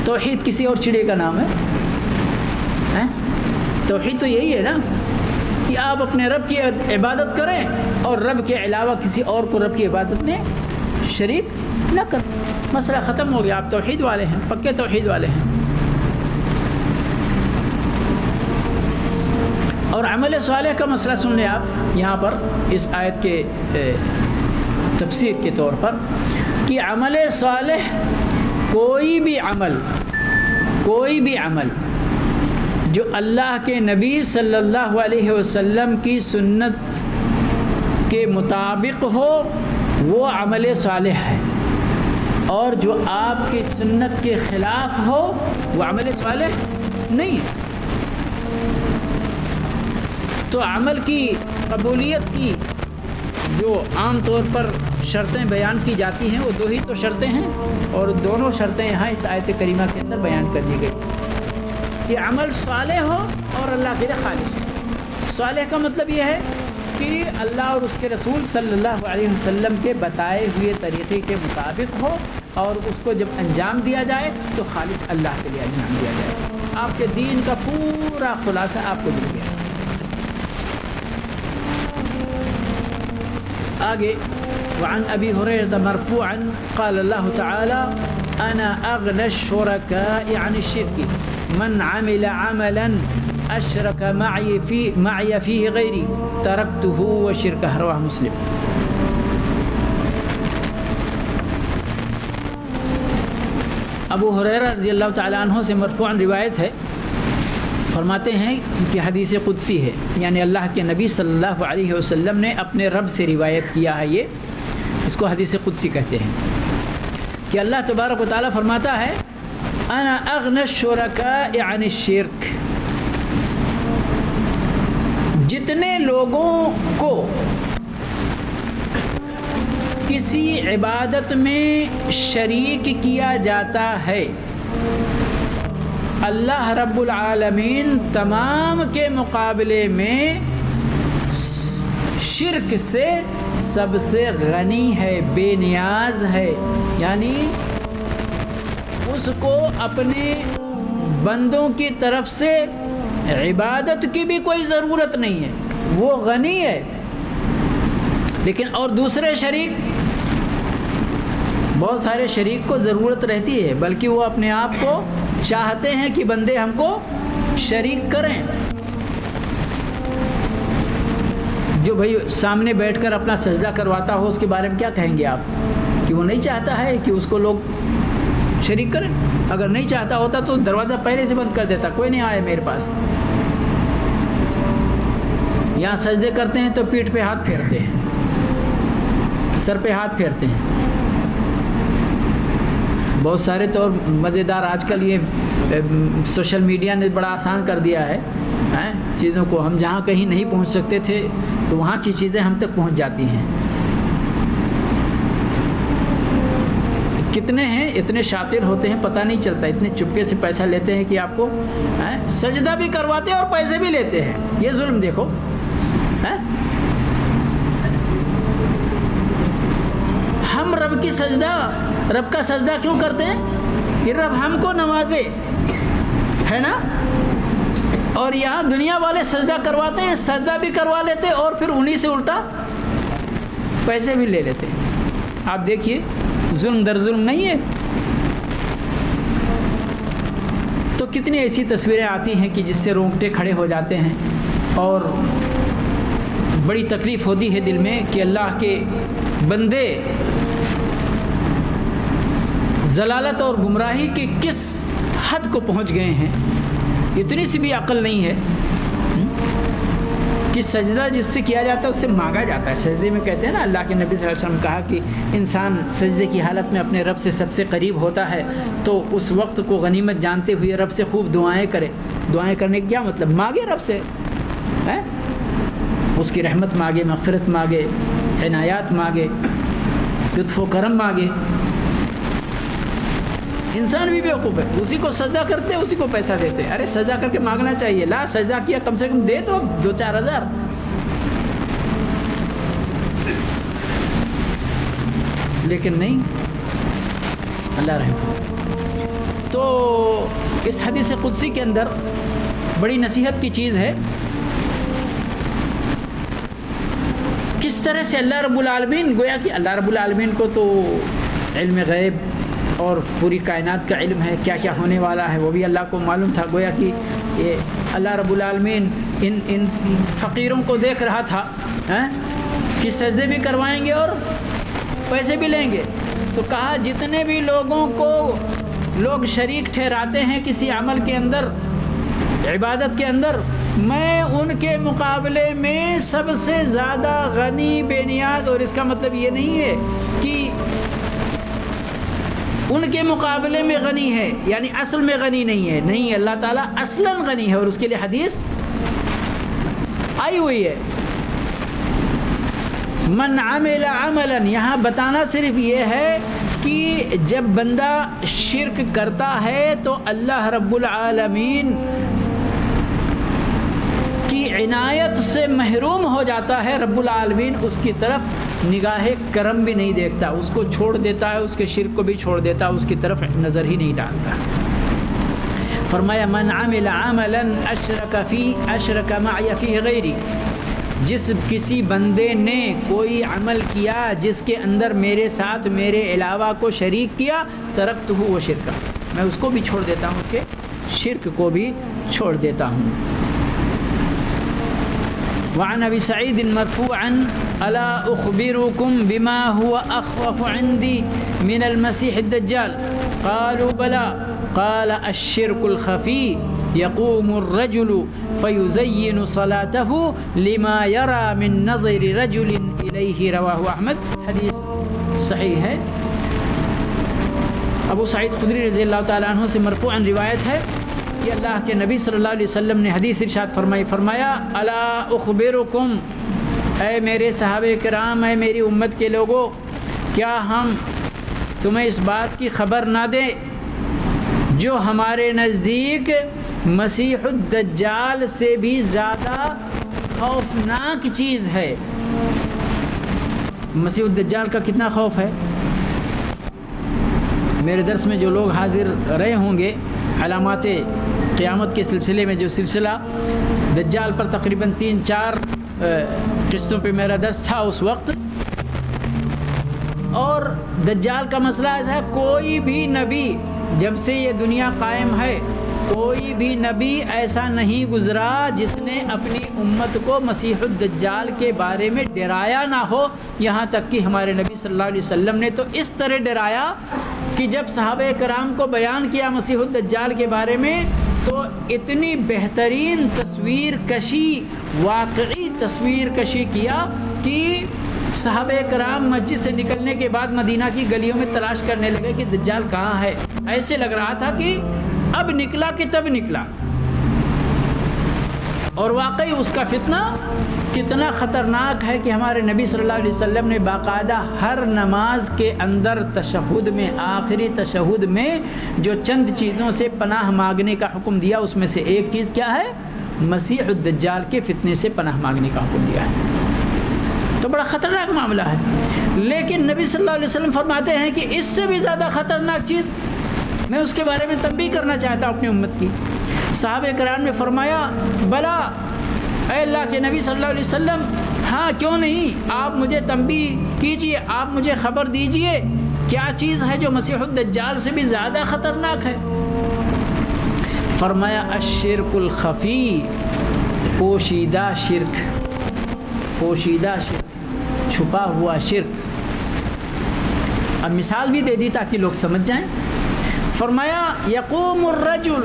توحید کسی اور چڑے کا نام ہے؟ توحید تو یہی ہے نا کہ آپ اپنے رب کی عبادت کریں اور رب کے علاوہ کسی اور کو رب کی عبادت میں شریک نہ کریں۔ مسئلہ ختم ہو گیا، آپ توحید والے ہیں، پکے توحید والے ہیں۔ اور عمل صالح کا مسئلہ سن لیں آپ یہاں پر اس آیت کے تفسیر کے طور پر کہ عمل صالح کوئی بھی عمل جو اللہ کے نبی صلی اللہ علیہ وسلم کی سنت کے مطابق ہو وہ عمل صالح ہے، اور جو آپ کی سنت کے خلاف ہو وہ عمل صالح نہیں ہے۔ تو عمل کی قبولیت کی جو عام طور پر شرطیں بیان کی جاتی ہیں وہ دو ہی تو شرطیں ہیں، اور دونوں شرطیں یہاں اس آیت کریمہ کے اندر بیان کر دی گئی کہ عمل صالح ہو اور اللہ کے لیے خالص ہو۔ صالح کا مطلب یہ ہے کہ اللہ اور اس کے رسول صلی اللہ علیہ وسلم کے بتائے ہوئے طریقے کے مطابق ہو، اور اس کو جب انجام دیا جائے تو خالص اللہ کے لیے انجام دیا جائے۔ آپ کے دین کا پورا خلاصہ آپ کو مل گیا۔ آگے وعن ابی ہریرہ مرفوعا قال اللہ تعالی انا اغنى الشركاء عن الشرك من عمل عملا اشرك معي فيه غيري تركته وشركه رواه مسلم۔ ابو ہریرہ رضی اللہ تعالی عنہ سے مرفوعا روایت ہے، فرماتے ہیں کہ حدیث قدسی ہے، یعنی اللہ کے نبی صلی اللہ علیہ وسلم نے اپنے رب سے روایت کیا ہے، یہ اس کو حدیث قدسی کہتے ہیں کہ اللہ تبارک و تعالیٰ فرماتا ہے انا اغنى الشركاء عن الشرك، جتنے لوگوں کو کسی عبادت میں شریک کیا جاتا ہے اللہ رب العالمین تمام کے مقابلے میں شرک سے سب سے غنی ہے، بے نیاز ہے، یعنی اس کو اپنے بندوں کی طرف سے عبادت کی بھی کوئی ضرورت نہیں ہے، وہ غنی ہے۔ لیکن اور دوسرے شریک، بہت سارے شریک کو ضرورت رہتی ہے، بلکہ وہ اپنے آپ کو چاہتے ہیں کہ بندے ہم کو شریک کریں۔ جو بھائی سامنے بیٹھ کر اپنا سجدہ کرواتا ہو اس کے بارے میں کیا کہیں گے آپ؟ کہ وہ نہیں چاہتا ہے کہ اس کو لوگ شریک کریں؟ اگر نہیں چاہتا ہوتا تو دروازہ پہلے سے بند کر دیتا، کوئی نہیں آئے میرے پاس۔ یہاں سجدے کرتے ہیں تو پیٹھ پہ ہاتھ پھیرتے ہیں، سر پہ ہاتھ پھیرتے ہیں۔ بہت سارے تو مزیدار آج کل یہ سوشل میڈیا نے بڑا آسان کر دیا ہے چیزوں کو، ہم جہاں کہیں نہیں پہنچ سکتے تھے تو وہاں کی چیزیں ہم تک پہنچ جاتی ہیں۔ کتنے ہیں اتنے شاطر ہوتے ہیں پتہ نہیں چلتا، اتنے چپکے سے پیسہ لیتے ہیں کہ آپ کو سجدہ بھی کرواتے ہیں اور پیسے بھی لیتے ہیں۔ یہ ظلم دیکھو۔ ہم رب کا سجدہ کیوں کرتے ہیں کہ رب ہم کو نوازے، ہے نا؟ اور یہاں دنیا والے سجدہ کرواتے ہیں، سجدہ بھی کروا لیتے اور پھر انہی سے الٹا پیسے بھی لے لیتے ہیں۔ آپ دیکھیے ظلم در ظلم نہیں ہے؟ تو کتنی ایسی تصویریں آتی ہیں کہ جس سے رونگٹے کھڑے ہو جاتے ہیں اور بڑی تکلیف ہوتی ہے دل میں کہ اللہ کے بندے ضلالت اور گمراہی کے کس حد کو پہنچ گئے ہیں۔ اتنی سی بھی عقل نہیں ہے کہ سجدہ جس سے کیا جاتا ہے اس سے مانگا جاتا ہے۔ سجدے میں کہتے ہیں نا، اللہ کے نبی صلی اللہ علیہ وسلم کہا کہ انسان سجدے کی حالت میں اپنے رب سے سب سے قریب ہوتا ہے تو اس وقت کو غنیمت جانتے ہوئے رب سے خوب دعائیں کرے۔ دعائیں کرنے کا کیا مطلب؟ مانگے رب سے، اس کی رحمت مانگے، مغفرت مانگے، عنایات مانگے، لطف و کرم مانگے۔ انسان بھی بیوقوف ہے، اسی کو سزا کرتے اسی کو پیسہ دیتے۔ ارے سزا کر کے مانگنا چاہیے، لا سزا کیا کم سے کم دے تو 2-4 ہزار۔ لیکن نہیں، اللہ رحم۔ تو اس حدیث قدسی کے اندر بڑی نصیحت کی چیز ہے، کس طرح سے اللہ رب العالمین، گویا کہ اللہ رب العالمین کو تو علم غیب اور پوری کائنات کا علم ہے، کیا کیا ہونے والا ہے وہ بھی اللہ کو معلوم تھا۔ گویا کہ یہ اللہ رب العالمین ان فقیروں کو دیکھ رہا تھا کہ سجدے بھی کروائیں گے اور پیسے بھی لیں گے، تو کہا جتنے بھی لوگوں کو لوگ شریک ٹھہراتے ہیں کسی عمل کے اندر، عبادت کے اندر، میں ان کے مقابلے میں سب سے زیادہ غنی بے نیاز، اور اس کا مطلب یہ نہیں ہے کہ ان کے مقابلے میں غنی ہے یعنی اصل میں غنی نہیں ہے، نہیں، اللہ تعالیٰ اصلاً غنی ہے، اور اس کے لیے حدیث آئی ہوئی ہے۔ من عمل عملا، یہاں بتانا صرف یہ ہے کہ جب بندہ شرک کرتا ہے تو اللہ رب العالمین کی عنایت سے محروم ہو جاتا ہے۔ رب العالمین اس کی طرف نگاہ کرم بھی نہیں دیکھتا، اس کو چھوڑ دیتا ہے، اس کے شرک کو بھی چھوڑ دیتا ہے، اس کی طرف نظر ہی نہیں ڈالتا۔ فرمایا من عمل عملا اشرک معی فیہ غیری، جس کسی بندے نے کوئی عمل کیا جس کے اندر میرے ساتھ میرے علاوہ کو شریک کیا، ترکتہ و شرکا، میں اس کو بھی چھوڑ دیتا ہوں، اس کے شرک کو بھی چھوڑ دیتا ہوں۔ وعن ابی سعید مرفوعا الا اخبركم بما هو اخوف عندي من المسيح الدجال قالوا بلى قال الشرك الخفي يقوم الرجل فيزين صلاته لما يرى من نظر رجل إليه، رواه احمد۔ حدیث صحیح ہے، ابو سعید خدری رضی اللہ تعالیٰ عنہ سے مرفوعاً روایت ہے کہ اللہ کے نبی صلی اللہ علیہ وسلم نے حدیث ارشاد فرمایا الا اخبرکم، اے میرے صحابہ کرام، اے میری امت کے لوگوں، کیا ہم تمہیں اس بات کی خبر نہ دیں جو ہمارے نزدیک مسیح الدجال سے بھی زیادہ خوفناک چیز ہے۔ مسیح الدجال کا کتنا خوف ہے؟ میرے درس میں جو لوگ حاضر رہے ہوں گے، علامات قیامت کے سلسلے میں جو سلسلہ دجال پر تقریباً 3-4 قسطوں پہ میرا درس تھا اس وقت، اور دجال کا مسئلہ ایسا ہے، کوئی بھی نبی جب سے یہ دنیا قائم ہے، کوئی بھی نبی ایسا نہیں گزرا جس نے اپنی امت کو مسیح الدجال کے بارے میں ڈرایا نہ ہو، یہاں تک کہ ہمارے نبی صلی اللہ علیہ وسلم نے تو اس طرح ڈرایا کہ جب صحابہ کرام کو بیان کیا مسیح الدجال کے بارے میں تو اتنی بہترین تصویر کشی، واقعی تصویر کشی کیا کہ صحابہ کرام مسجد سے نکلنے کے بعد مدینہ کی گلیوں میں تلاش کرنے لگے کہ دجال کہاں ہے۔ ایسے لگ رہا تھا کہ اب نکلا کہ تب نکلا، اور واقعی اس کا فتنہ کتنا خطرناک ہے کہ ہمارے نبی صلی اللہ علیہ وسلم نے باقاعدہ ہر نماز کے اندر تشہد میں، آخری تشہد میں جو چند چیزوں سے پناہ مانگنے کا حکم دیا، اس میں سے ایک چیز کیا ہے؟ مسیح الدجال کے فتنے سے پناہ مانگنے کا حکم دیا ہے۔ تو بڑا خطرناک معاملہ ہے، لیکن نبی صلی اللہ علیہ وسلم فرماتے ہیں کہ اس سے بھی زیادہ خطرناک چیز، میں اس کے بارے میں تنبیہ کرنا چاہتا ہوں اپنی امت کی۔ صحابہ کرام نے فرمایا بلا، اے اللہ کے نبی صلی اللہ علیہ وسلم، ہاں کیوں نہیں، آپ مجھے تنبیہ کیجئے، آپ مجھے خبر دیجئے، کیا چیز ہے جو مسیح الدجال سے بھی زیادہ خطرناک ہے؟ فرمایا الشرک الخفی، پوشیدہ شرک، پوشیدہ شرک، چھپا ہوا شرک۔ اب مثال بھی دے دی تاکہ لوگ سمجھ جائیں۔ فرمایا یقوم الرجل،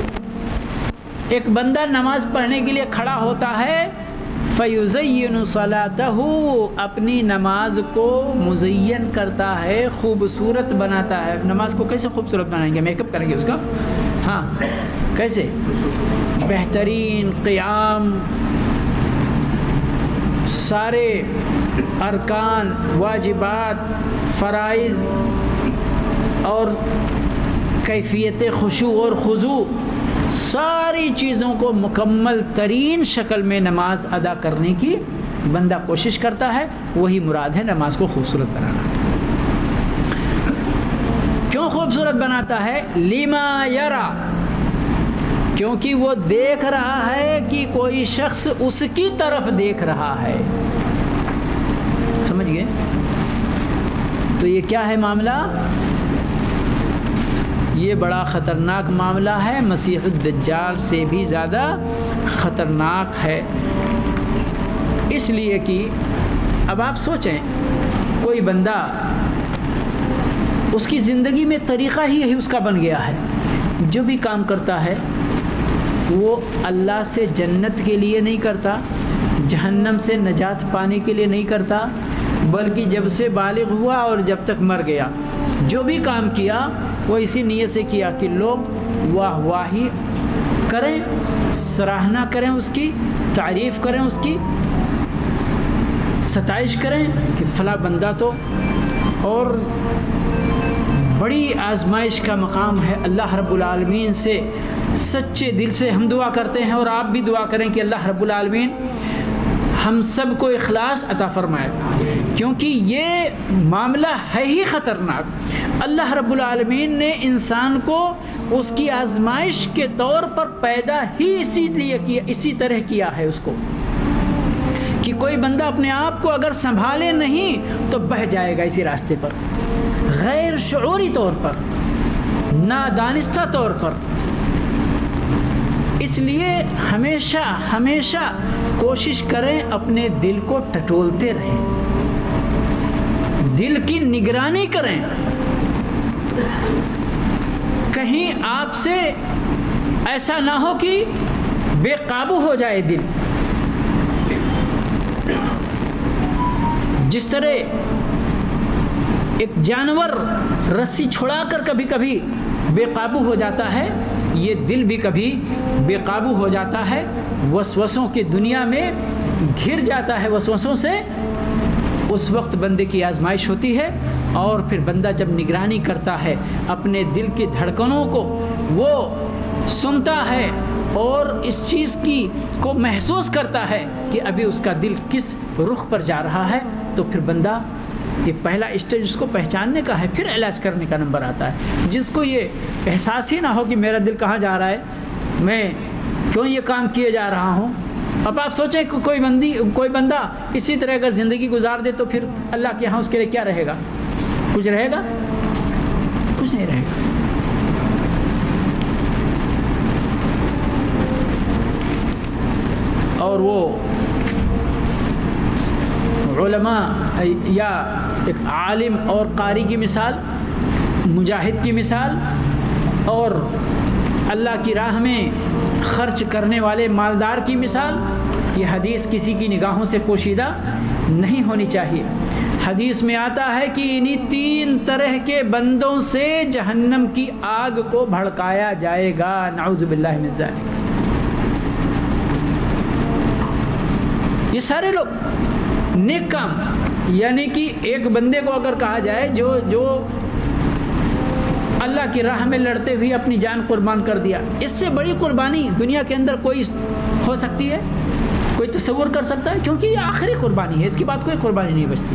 ایک بندہ نماز پڑھنے کے لیے کھڑا ہوتا ہے، فیزین صلاتہ، اپنی نماز کو مزین کرتا ہے، خوبصورت بناتا ہے۔ نماز کو کیسے خوبصورت بنائیں گے؟ میک اپ کریں گے اس کا؟ ہاں، کیسے؟ بہترین قیام، سارے ارکان، واجبات، فرائض اور کیفیت خشوع اور خضوع، ساری چیزوں کو مکمل ترین شکل میں نماز ادا کرنے کی بندہ کوشش کرتا ہے، وہی مراد ہے نماز کو خوبصورت بنانا۔ کیوں خوبصورت بناتا ہے؟ لما یرا، کیونکہ وہ دیکھ رہا ہے کہ کوئی شخص اس کی طرف دیکھ رہا ہے۔ سمجھ گئے؟ تو یہ کیا ہے معاملہ؟ یہ بڑا خطرناک معاملہ ہے، مسیح الدجال سے بھی زیادہ خطرناک ہے۔ اس لیے کہ اب آپ سوچیں، کوئی بندہ اس کی زندگی میں طریقہ ہی یہی اس کا بن گیا ہے، جو بھی کام کرتا ہے وہ اللہ سے جنت کے لیے نہیں کرتا، جہنم سے نجات پانے کے لیے نہیں کرتا، بلکہ جب سے بالغ ہوا اور جب تک مر گیا جو بھی کام کیا وہ اسی نیت سے کیا کہ لوگ واہ واہی کریں، سراہنا کریں، اس کی تعریف کریں، اس کی ستائش کریں کہ فلاں بندہ تو، اور بڑی آزمائش کا مقام ہے۔ اللہ رب العالمین سے سچے دل سے ہم دعا کرتے ہیں، اور آپ بھی دعا کریں کہ اللہ رب العالمین ہم سب کو اخلاص عطا فرمائے، کیونکہ یہ معاملہ ہے ہی خطرناک۔ اللہ رب العالمین نے انسان کو اس کی آزمائش کے طور پر پیدا ہی اسی لیے کیا، اسی طرح کیا ہے اس کو، کہ کوئی بندہ اپنے آپ کو اگر سنبھالے نہیں تو بہہ جائے گا اسی راستے پر، غیر شعوری طور پر، نادانستہ طور پر۔ اس لیے ہمیشہ ہمیشہ کوشش کریں اپنے دل کو ٹٹولتے رہیں، دل کی نگرانی کریں، کہیں آپ سے ایسا نہ ہو کہ بے قابو ہو جائے دل۔ جس طرح ایک جانور رسی چھڑا کر کبھی کبھی بے قابو ہو جاتا ہے، یہ دل بھی کبھی بے قابو ہو جاتا ہے، وسوسوں کی دنیا میں گھر جاتا ہے وسوسوں سے۔ اس وقت بندے کی آزمائش ہوتی ہے، اور پھر بندہ جب نگرانی کرتا ہے اپنے دل کی دھڑکنوں کو، وہ سنتا ہے اور اس چیز کی کو محسوس کرتا ہے کہ ابھی اس کا دل کس رخ پر جا رہا ہے، تو پھر بندہ، یہ پہلا اسٹیج اس کو پہچاننے کا ہے، پھر علاج کرنے کا نمبر آتا ہے۔ جس کو یہ احساس ہی نہ ہو کہ میرا دل کہاں جا رہا ہے، میں کیوں یہ کام کیے جا رہا ہوں۔ اب آپ سوچیں کہ کوئی بندہ اسی طرح اگر زندگی گزار دے تو پھر اللہ کے ہاں اس کے لیے کیا رہے گا؟ کچھ رہے گا؟ کچھ نہیں رہے گا۔ اور وہ علماء یا ایک عالم اور قاری کی مثال، مجاہد کی مثال، اور اللہ کی راہ میں خرچ کرنے والے مالدار کی مثال، یہ حدیث کسی کی نگاہوں سے پوشیدہ نہیں ہونی چاہیے۔ حدیث میں آتا ہے کہ انہی 3 طرح کے بندوں سے جہنم کی آگ کو بھڑکایا جائے گا، نعوذ باللہ من ذالک۔ یہ سارے لوگ نیک کام، یعنی کہ ایک بندے کو اگر کہا جائے جو اللہ کی راہ میں لڑتے ہوئے اپنی جان قربان کر دیا، اس سے بڑی قربانی دنیا کے اندر کوئی ہو سکتی ہے؟ کوئی تصور کر سکتا ہے؟ کیونکہ یہ آخری قربانی ہے، اس کے بعد کوئی قربانی نہیں بچتی۔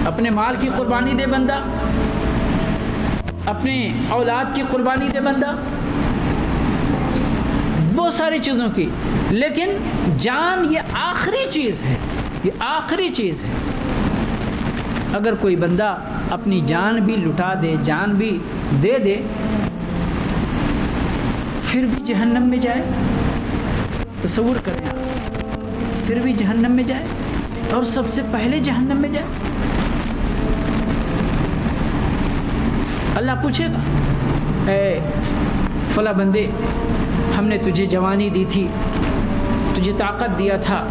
اپنے مال کی قربانی دے بندہ، اپنے اولاد کی قربانی دے بندہ، بہت ساری چیزوں کی، لیکن جان یہ آخری چیز ہے، یہ آخری چیز ہے۔ اگر کوئی بندہ اپنی جان بھی لٹا دے، جان بھی دے دے، پھر بھی جہنم میں جائے، تصور کریں، پھر بھی جہنم میں جائے، اور سب سے پہلے جہنم میں جائے۔ اللہ پوچھے گا، اے فلاں بندے، ہم نے تجھے جوانی دی تھی، تجھے طاقت دیا تھا،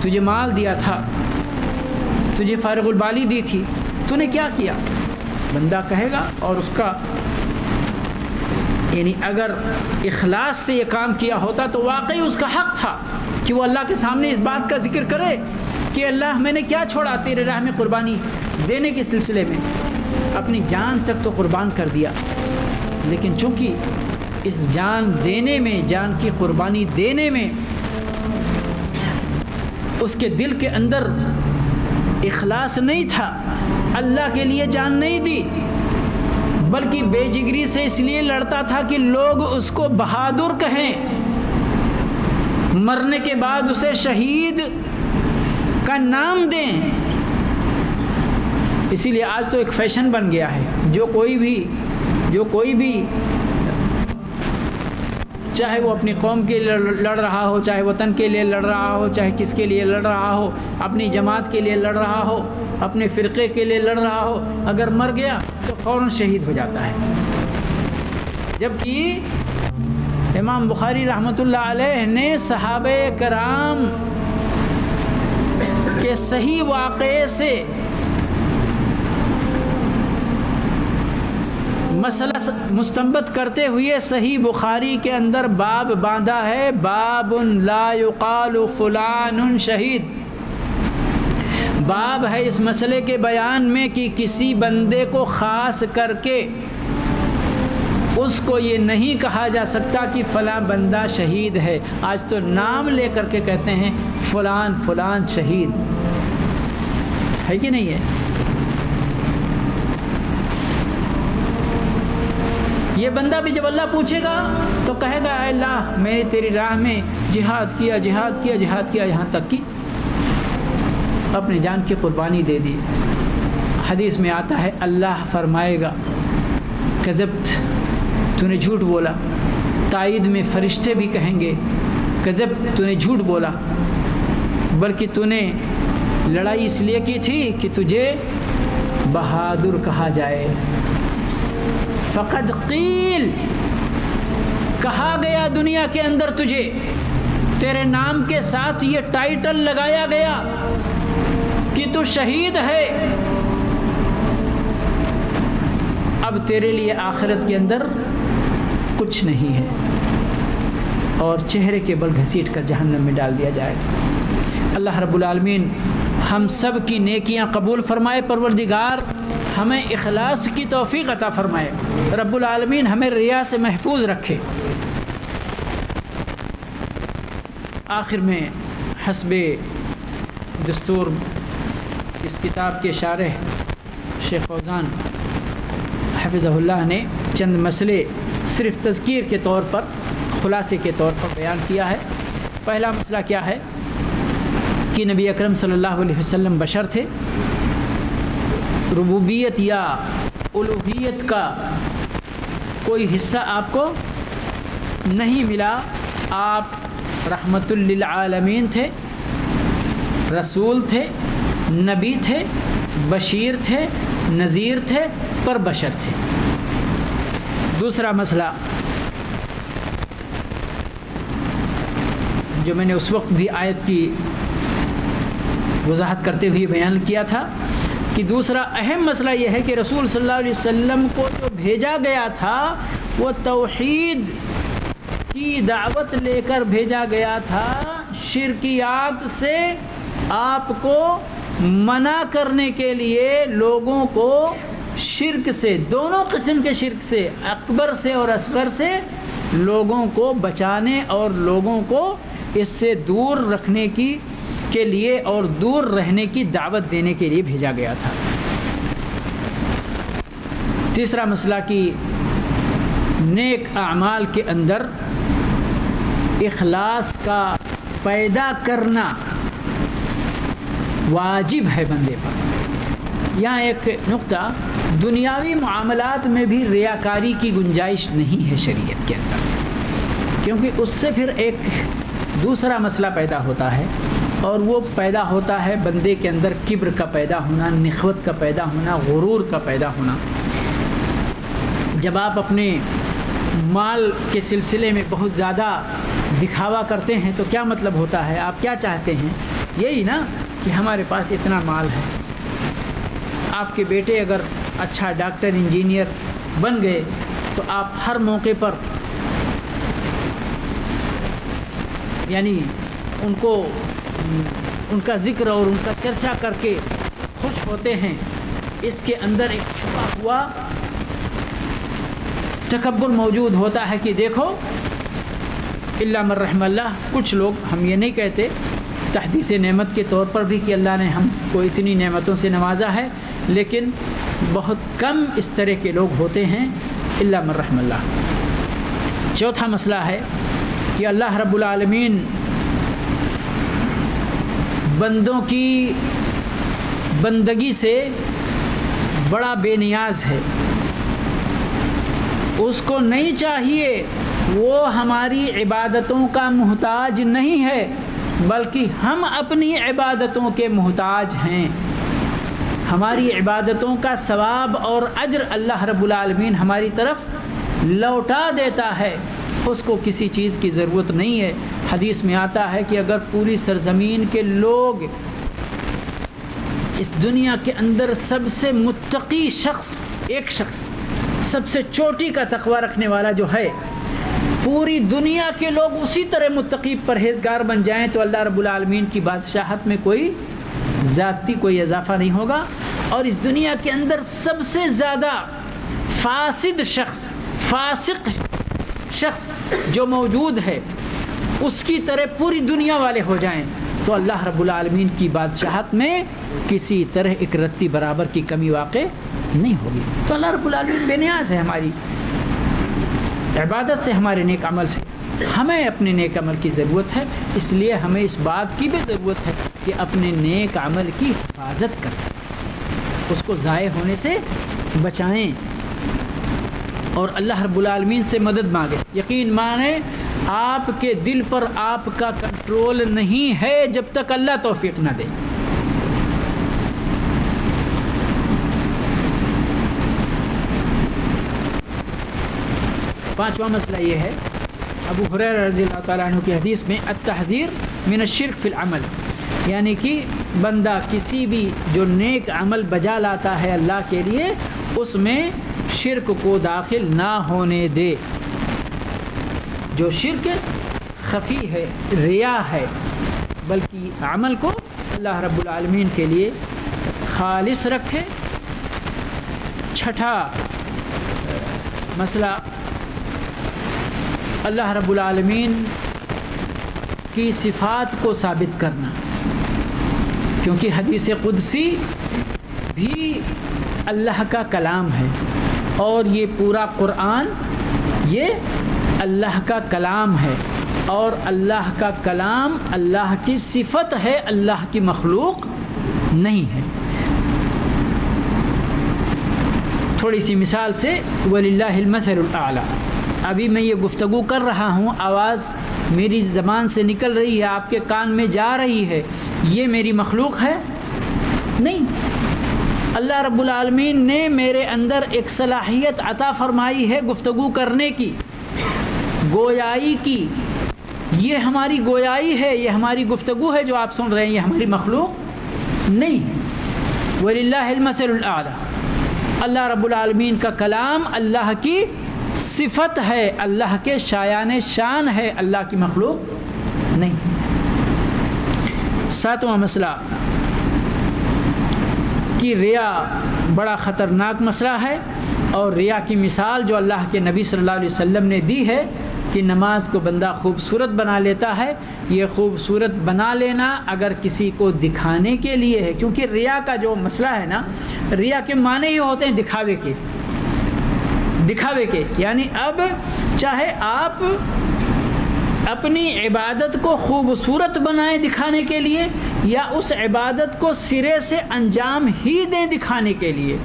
تجھے مال دیا تھا، تجھے فارغ البالی دی تھی، تو نے کیا کیا؟ بندہ کہے گا، اور اس کا یعنی اگر اخلاص سے یہ کام کیا ہوتا تو واقعی اس کا حق تھا کہ وہ اللہ کے سامنے اس بات کا ذکر کرے کہ اللہ میں نے کیا چھوڑا تیرے راہ میں قربانی دینے کے سلسلے میں، اپنی جان تک تو قربان کر دیا، لیکن چونکہ اس جان دینے میں، جان کی قربانی دینے میں اس کے دل کے اندر اخلاص نہیں تھا، اللہ کے لیے جان نہیں دی، بلکہ بے جگری سے اس لیے لڑتا تھا کہ لوگ اس کو بہادر کہیں، مرنے کے بعد اسے شہید کا نام دیں۔ اسی لیے آج تو ایک فیشن بن گیا ہے، جو کوئی بھی چاہے وہ اپنی قوم کے لیے لڑ رہا ہو، چاہے وطن کے لیے لڑ رہا ہو، چاہے کس کے لیے لڑ رہا ہو، اپنی جماعت کے لیے لڑ رہا ہو، اپنے فرقے کے لیے لڑ رہا ہو، اگر مر گیا تو فوراً شہید ہو جاتا ہے۔ جبکہ امام بخاری رحمۃ اللہ علیہ نے صحابہ کرام کے صحیح واقعے سے مسئلہ مستنبط کرتے ہوئے صحیح بخاری کے اندر باب باندھا ہے، باب لا یقال فلان شہید۔ باب ہے اس مسئلے کے بیان میں کہ کسی بندے کو خاص کر کے اس کو یہ نہیں کہا جا سکتا کہ فلاں بندہ شہید ہے۔ آج تو نام لے کر کے کہتے ہیں فلان فلان شہید، ہے کہ نہیں ہے؟ یہ بندہ بھی جب اللہ پوچھے گا تو کہے گا اے اللہ میں تیری راہ میں جہاد کیا یہاں تک کہ اپنی جان کی قربانی دے دی۔ حدیث میں آتا ہے اللہ فرمائے گا کذبت، تو نے جھوٹ بولا۔ تائید میں فرشتے بھی کہیں گے کذبت، تو نے جھوٹ بولا، بلکہ تو نے لڑائی اس لیے کی تھی کہ تجھے بہادر کہا جائے۔ فقد قیل، کہا گیا دنیا کے اندر تجھے، تیرے نام کے ساتھ یہ ٹائٹل لگایا گیا کہ تو شہید ہے۔ اب تیرے لیے آخرت کے اندر کچھ نہیں ہے، اور چہرے کے بل گھسیٹ کر جہنم میں ڈال دیا جائے۔ اللہ رب العالمین ہم سب کی نیکیاں قبول فرمائے، پروردگار ہمیں اخلاص کی توفیق عطا فرمائے، رب العالمین ہمیں ریا سے محفوظ رکھے۔ آخر میں حسب دستور اس کتاب کے شارح شیخ فوزان حفظہ اللہ نے چند مسئلے صرف تذکیر کے طور پر، خلاصے کے طور پر بیان کیا ہے۔ پہلا مسئلہ کیا ہے کہ نبی اکرم صلی اللہ علیہ وسلم بشر تھے، ربوبیت یا الوہیت کا کوئی حصہ آپ کو نہیں ملا، آپ رحمت للعالمین تھے، رسول تھے، نبی تھے، بشیر تھے، نذیر تھے، پر بشر تھے۔ دوسرا مسئلہ جو میں نے اس وقت بھی آیت کی وضاحت کرتے ہوئے بیان کیا تھا کہ دوسرا اہم مسئلہ یہ ہے کہ رسول صلی اللہ علیہ وسلم کو جو بھیجا گیا تھا وہ توحید کی دعوت لے کر بھیجا گیا تھا، شرکیات سے آپ کو منع کرنے کے لیے، لوگوں کو شرک سے، دونوں قسم کے شرک سے، اکبر سے اور اصغر سے، لوگوں کو بچانے اور لوگوں کو اس سے دور رکھنے کے لیے اور دور رہنے کی دعوت دینے کے لیے بھیجا گیا تھا۔ تیسرا مسئلہ کہ نیک اعمال کے اندر اخلاص کا پیدا کرنا واجب ہے بندے پر۔ یہاں ایک نقطہ، دنیاوی معاملات میں بھی ریاکاری کی گنجائش نہیں ہے شریعت کے اندر، کیونکہ اس سے پھر ایک دوسرا مسئلہ پیدا ہوتا ہے، اور وہ پیدا ہوتا ہے بندے کے اندر کبر کا پیدا ہونا، نخوت کا پیدا ہونا، غرور کا پیدا ہونا۔ جب آپ اپنے مال کے سلسلے میں بہت زیادہ دکھاوا کرتے ہیں تو کیا مطلب ہوتا ہے؟ آپ کیا چاہتے ہیں؟ یہی نا کہ ہمارے پاس اتنا مال ہے۔ آپ کے بیٹے اگر اچھا ڈاکٹر انجینئر بن گئے تو آپ ہر موقع پر یعنی ان کا ذکر اور ان کا چرچا کر کے خوش ہوتے ہیں. اس کے اندر ایک چھپا ہوا تکبر موجود ہوتا ہے کہ دیکھو الا من رحم اللہ. کچھ لوگ, ہم یہ نہیں کہتے تحدیث نعمت کے طور پر بھی کہ اللہ نے ہم کو اتنی نعمتوں سے نوازا ہے, لیکن بہت کم اس طرح کے لوگ ہوتے ہیں الا من رحم اللہ. چوتھا مسئلہ ہے کہ اللہ رب العالمین بندوں کی بندگی سے بڑا بے نیاز ہے. اس کو نہیں چاہیے, وہ ہماری عبادتوں کا محتاج نہیں ہے, بلکہ ہم اپنی عبادتوں کے محتاج ہیں. ہماری عبادتوں کا ثواب اور اجر اللہ رب العالمین ہماری طرف لوٹا دیتا ہے, اس کو کسی چیز کی ضرورت نہیں ہے. حدیث میں آتا ہے کہ اگر پوری سرزمین کے لوگ اس دنیا کے اندر سب سے متقی شخص, ایک شخص سب سے چوٹی کا تقوی رکھنے والا جو ہے, پوری دنیا کے لوگ اسی طرح متقی پرہیزگار بن جائیں تو اللہ رب العالمین کی بادشاہت میں کوئی زیادتی, کوئی اضافہ نہیں ہوگا. اور اس دنیا کے اندر سب سے زیادہ فاسد شخص, فاسق شخص جو موجود ہے, اس کی طرح پوری دنیا والے ہو جائیں تو اللہ رب العالمین کی بادشاہت میں کسی طرح ایک رتی برابر کی کمی واقع نہیں ہوگی. تو اللہ رب العالمین بے نیاز ہے ہماری عبادت سے, ہمارے نیک عمل سے. ہمیں اپنے نیک عمل کی ضرورت ہے, اس لیے ہمیں اس بات کی بھی ضرورت ہے کہ اپنے نیک عمل کی حفاظت کریں, اس کو ضائع ہونے سے بچائیں اور اللہ رب العالمین سے مدد مانگیں. یقین مانیں آپ کے دل پر آپ کا کنٹرول نہیں ہے جب تک اللہ توفیق نہ دے. پانچواں مسئلہ یہ ہے, ابو ہریرہ رضی اللہ تعالیٰ عنہ کی حدیث میں التحذیر من الشرک فی العمل, یعنی کہ بندہ کسی بھی جو نیک عمل بجا لاتا ہے اللہ کے لیے, اس میں شرک کو داخل نہ ہونے دے. جو شرک خفی ہے, ریا ہے, بلکہ عمل کو اللہ رب العالمین کے لیے خالص رکھے. چھٹا مسئلہ, اللہ رب العالمین کی صفات کو ثابت کرنا, کیونکہ حدیث قدسی بھی اللہ کا کلام ہے اور یہ پورا قرآن یہ اللہ کا کلام ہے, اور اللہ کا کلام اللہ کی صفت ہے, اللہ کی مخلوق نہیں ہے. تھوڑی سی مثال سے, وَلِلَّهِ الْمَثَلُ الْأَعْلَى, ابھی میں یہ گفتگو کر رہا ہوں, آواز میری زبان سے نکل رہی ہے, آپ کے کان میں جا رہی ہے, یہ میری مخلوق ہے نہیں. اللہ رب العالمین نے میرے اندر ایک صلاحیت عطا فرمائی ہے گفتگو کرنے کی, گویائی کی. یہ ہماری گویائی ہے, یہ ہماری گفتگو ہے جو آپ سن رہے ہیں, یہ ہماری مخلوق نہیں ہے. وَلِلَّهِ الْمَثَلُ الْأَعْلَى, اللہ رب العالمین کا کلام اللہ کی صفت ہے, اللہ کے شایان شان ہے, اللہ کی مخلوق نہیں. ساتواں مسئلہ کہ ریا بڑا خطرناک مسئلہ ہے, اور ریا کی مثال جو اللہ کے نبی صلی اللہ علیہ وسلم نے دی ہے کہ نماز کو بندہ خوبصورت بنا لیتا ہے. یہ خوبصورت بنا لینا اگر کسی کو دکھانے کے لیے ہے, کیونکہ ریا کا جو مسئلہ ہے نا, ریا کے معنی ہی ہوتے ہیں دکھاوے کے, دکھاوے کے. یعنی اب چاہے آپ اپنی عبادت کو خوبصورت بنائیں دکھانے کے لیے, یا اس عبادت کو سرے سے انجام ہی دیں دکھانے کے لیے,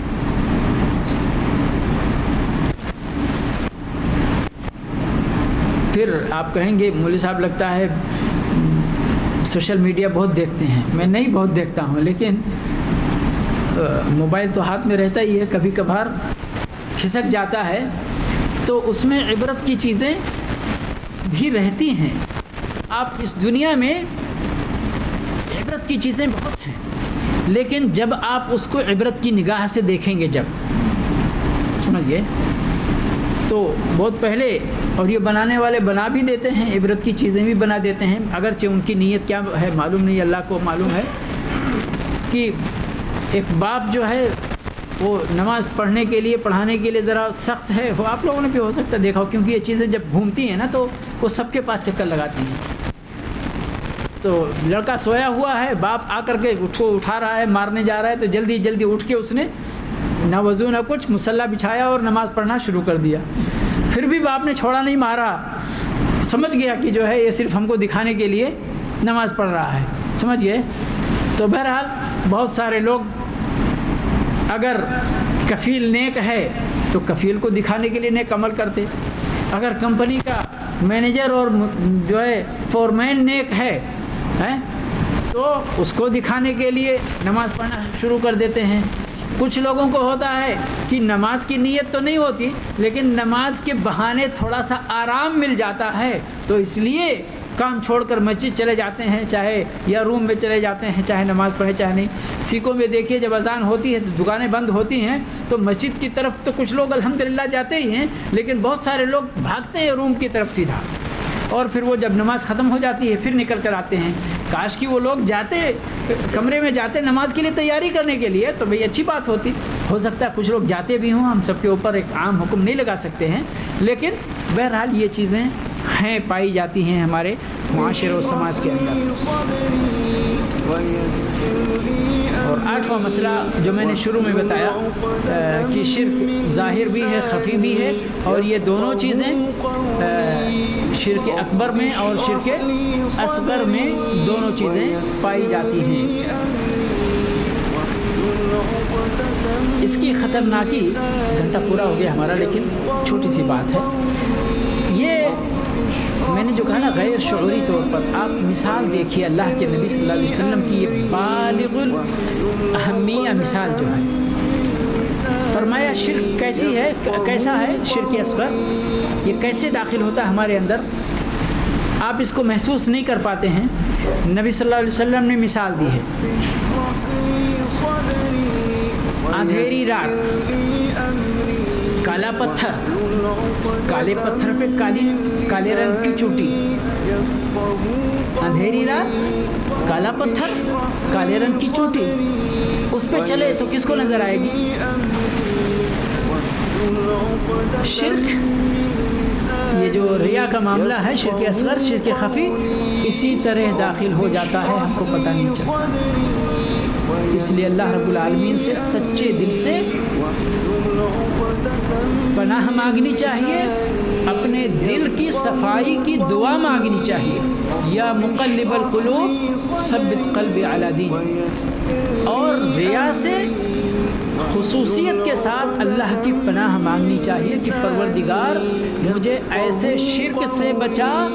پھر آپ کہیں گے مولوی صاحب لگتا ہے سوشل میڈیا بہت دیکھتے ہیں. میں نہیں بہت دیکھتا ہوں, لیکن موبائل تو ہاتھ میں رہتا ہی ہے, کبھی کبھار کھسک جاتا ہے تو اس میں عبرت کی چیزیں بھی رہتی ہیں. آپ اس دنیا میں عبرت کی چیزیں بہت ہیں, لیکن جب آپ اس کو عبرت کی نگاہ سے دیکھیں گے, جب سمجھئے تو بہت پہلے، اور یہ بنانے والے بنا بھی دیتے ہیں، عبرت کی چیزیں بھی بنا دیتے ہیں، اگرچہ ان کی نیت کیا ہے معلوم نہیں، اللہ کو معلوم ہے کہ ایک باپ جو ہے وہ نماز پڑھنے کے لیے، پڑھانے کے لیے ذرا سخت ہے، وہ آپ لوگوں نے بھی ہو سکتا ہے دیکھا ہو، کیونکہ یہ چیزیں جب گھومتی ہیں نا تو وہ سب کے پاس چکر لگاتی ہیں۔ تو لڑکا سویا ہوا ہے، باپ آ کر کے اس کو اٹھا رہا ہے، مارنے جا رہا ہے، تو جلدی جلدی اٹھ کے اس نے نہ وضو نہ کچھ، مصلی بچھایا اور نماز پڑھنا شروع کر دیا۔ پھر بھی باپ نے چھوڑا نہیں، مارا، سمجھ گیا کہ جو ہے یہ صرف ہم کو دکھانے کے لیے نماز پڑھ رہا ہے، سمجھ گئے۔ تو بہرحال بہت سارے لوگ اگر کفیل نیک ہے تو کفیل کو دکھانے کے لیے نیک عمل کرتے، اگر کمپنی کا مینیجر اور جو ہے فورمین نیک ہے تو اس کو دکھانے کے لیے نماز پڑھنا شروع کر دیتے ہیں۔ کچھ لوگوں کو ہوتا ہے کہ نماز کی نیت تو نہیں ہوتی، لیکن نماز کے بہانے تھوڑا سا آرام مل جاتا ہے، تو اس لیے کام چھوڑ کر مسجد چلے جاتے ہیں، چاہے یا روم میں چلے جاتے ہیں، چاہے نماز پڑھے چاہے نہیں۔ سکھوں میں دیکھیے جب اذان ہوتی ہے تو دکانیں بند ہوتی ہیں، تو مسجد کی طرف تو کچھ لوگ الحمدللہ جاتے ہی ہیں، لیکن بہت سارے لوگ بھاگتے ہیں روم کی طرف سیدھا، اور پھر وہ جب نماز ختم ہو جاتی ہے پھر نکل کر آتے ہیں۔ کاش کہ وہ لوگ جاتے کمرے میں جاتے نماز کے لیے تیاری کرنے کے لیے، تو بھئی اچھی بات ہوتی، ہو سکتا ہے کچھ لوگ جاتے بھی ہوں، ہم سب کے اوپر ایک عام حکم نہیں لگا سکتے ہیں، لیکن بہرحال یہ چیزیں ہیں، پائی جاتی ہیں ہمارے معاشرے و سماج کے اندر۔ اور آٹھواں مسئلہ جو میں نے شروع میں بتایا کہ شرک ظاہر بھی ہے، خفی بھی ہے، اور یہ دونوں چیزیں شرک اکبر میں اور شرک اصغر میں دونوں چیزیں پائی جاتی ہیں۔ اس کی خطرناکی، گھنٹہ پورا ہو گیا ہمارا، لیکن چھوٹی سی بات ہے، یہ میں نے جو کہا نا غیر شعوری طور پر، آپ مثال دیکھیے اللہ کے نبی صلی اللہ علیہ وسلم کی یہ بالغ الاہمیہ مثال جو ہے، فرمایا شرک کیسی ہے، کیسا ہے شرک اصغر، یہ کیسے داخل ہوتا ہے ہمارے اندر، آپ اس کو محسوس نہیں کر پاتے ہیں۔ نبی صلی اللہ علیہ وسلم نے مثال دی ہے، اندھیری رات، کالا پتھر، کالے پتھر پہ کالے رنگ کی چوٹی، اندھیری رات، کالا پتھر، کالے رنگ کی چوٹی، اس پہ چلے تو کس کو نظر آئے گی؟ شرک، یہ جو ریا کا معاملہ ہے، شرک اصغر، شرک خفی، اسی طرح داخل ہو جاتا ہے، ہم کو پتہ نہیں چلتا۔ اس لیے اللہ رب العالمین سے سچے دل سے پناہ مانگنی چاہیے، اپنے دل کی صفائی کی دعا مانگنی چاہیے، یا مقلب القلوب ثبت قلبی علی دین، اور ریا سے خصوصیت کے ساتھ اللہ کی پناہ مانگنی چاہیے کہ پروردگار مجھے ایسے شرک سے بچا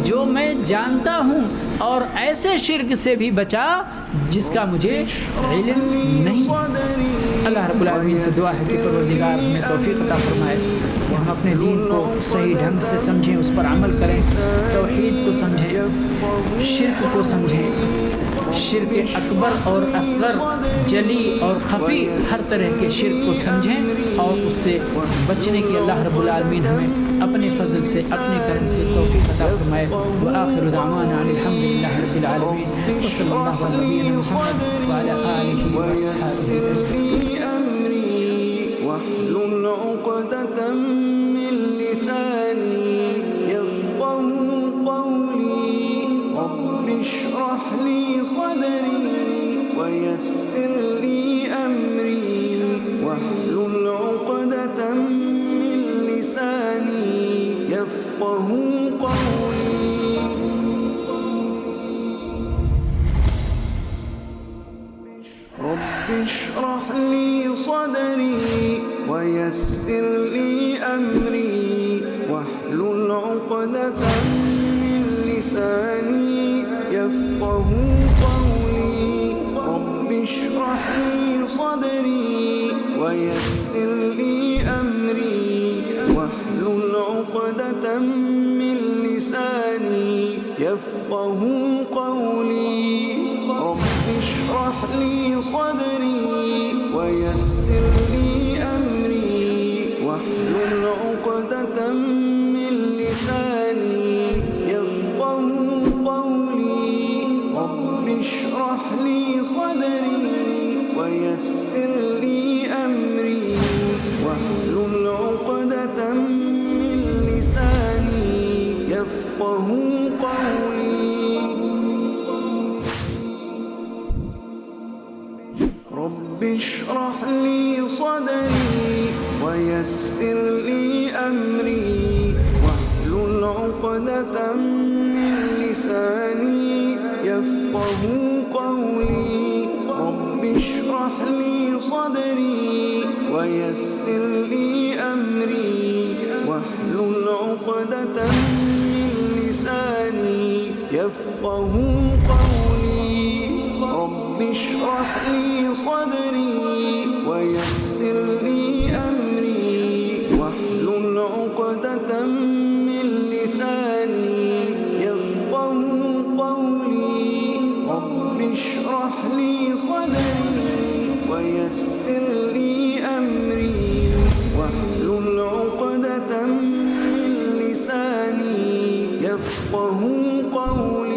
جو میں جانتا ہوں، اور ایسے شرک سے بھی بچا جس کا مجھے علم نہیں۔ اللہ رب العالمین سے دعا ہے کہ پروردگار ہمیں توفیق عطا فرمائے کہ ہم اپنے دین کو صحیح ڈھنگ سے سمجھیں، اس پر عمل کریں، توحید کو سمجھیں، شرک کو سمجھیں، شرک اکبر اور اصغر، جلی اور خفی، ہر طرح کے شرک کو سمجھیں، اور اس سے بچنے کی اللہ رب العالمین ہمیں اپنے فضل سے، اپنے کرم سے توفیق عطا فرمائے۔ وآخر دعوانا ان الحمدللہ رب العالمین، وصلی اللہ علی نبینا محمد وعلی آلہ وصحبہ أمري واحلل عقدة من لساني يفقهوا قولي رب اشرح لي صدري ويسر لي أمري واحلل عقدة من لساني يفقهوا قولي رب اشرح لي صدري ويسر لي أمري واحلل عقدة من لساني يفقهوا قولي رب اشرح لي صدري ويسر لي أمري واحلل عقدة من لساني يفقهوا قولي رب اشرح لي صدري ويسر لي أمري واحلل عقدة ويسر لي أمري واحلل عقدة من لساني يفقه قولي رب اشرح لي صدري ويسر لي أمري واحلل عقدة من لساني يفقه قولي رب اشرح لي صدري ويسر لي أمري واحلل عقدة من لساني يفقه قولي رب اشرح لي صدري ويسر لي أمري واحلل عقدة من لساني يفقه قولي رب اشرح لي صدري ويسر لي أمري واحلل عقدة من لساني يفقه قولي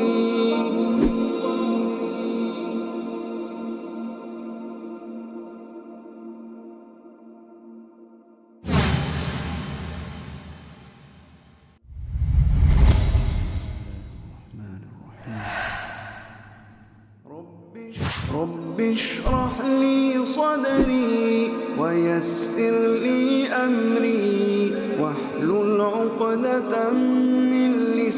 رب اشرح لي صدري ويسر لي أمري واحلل عقدة من لساني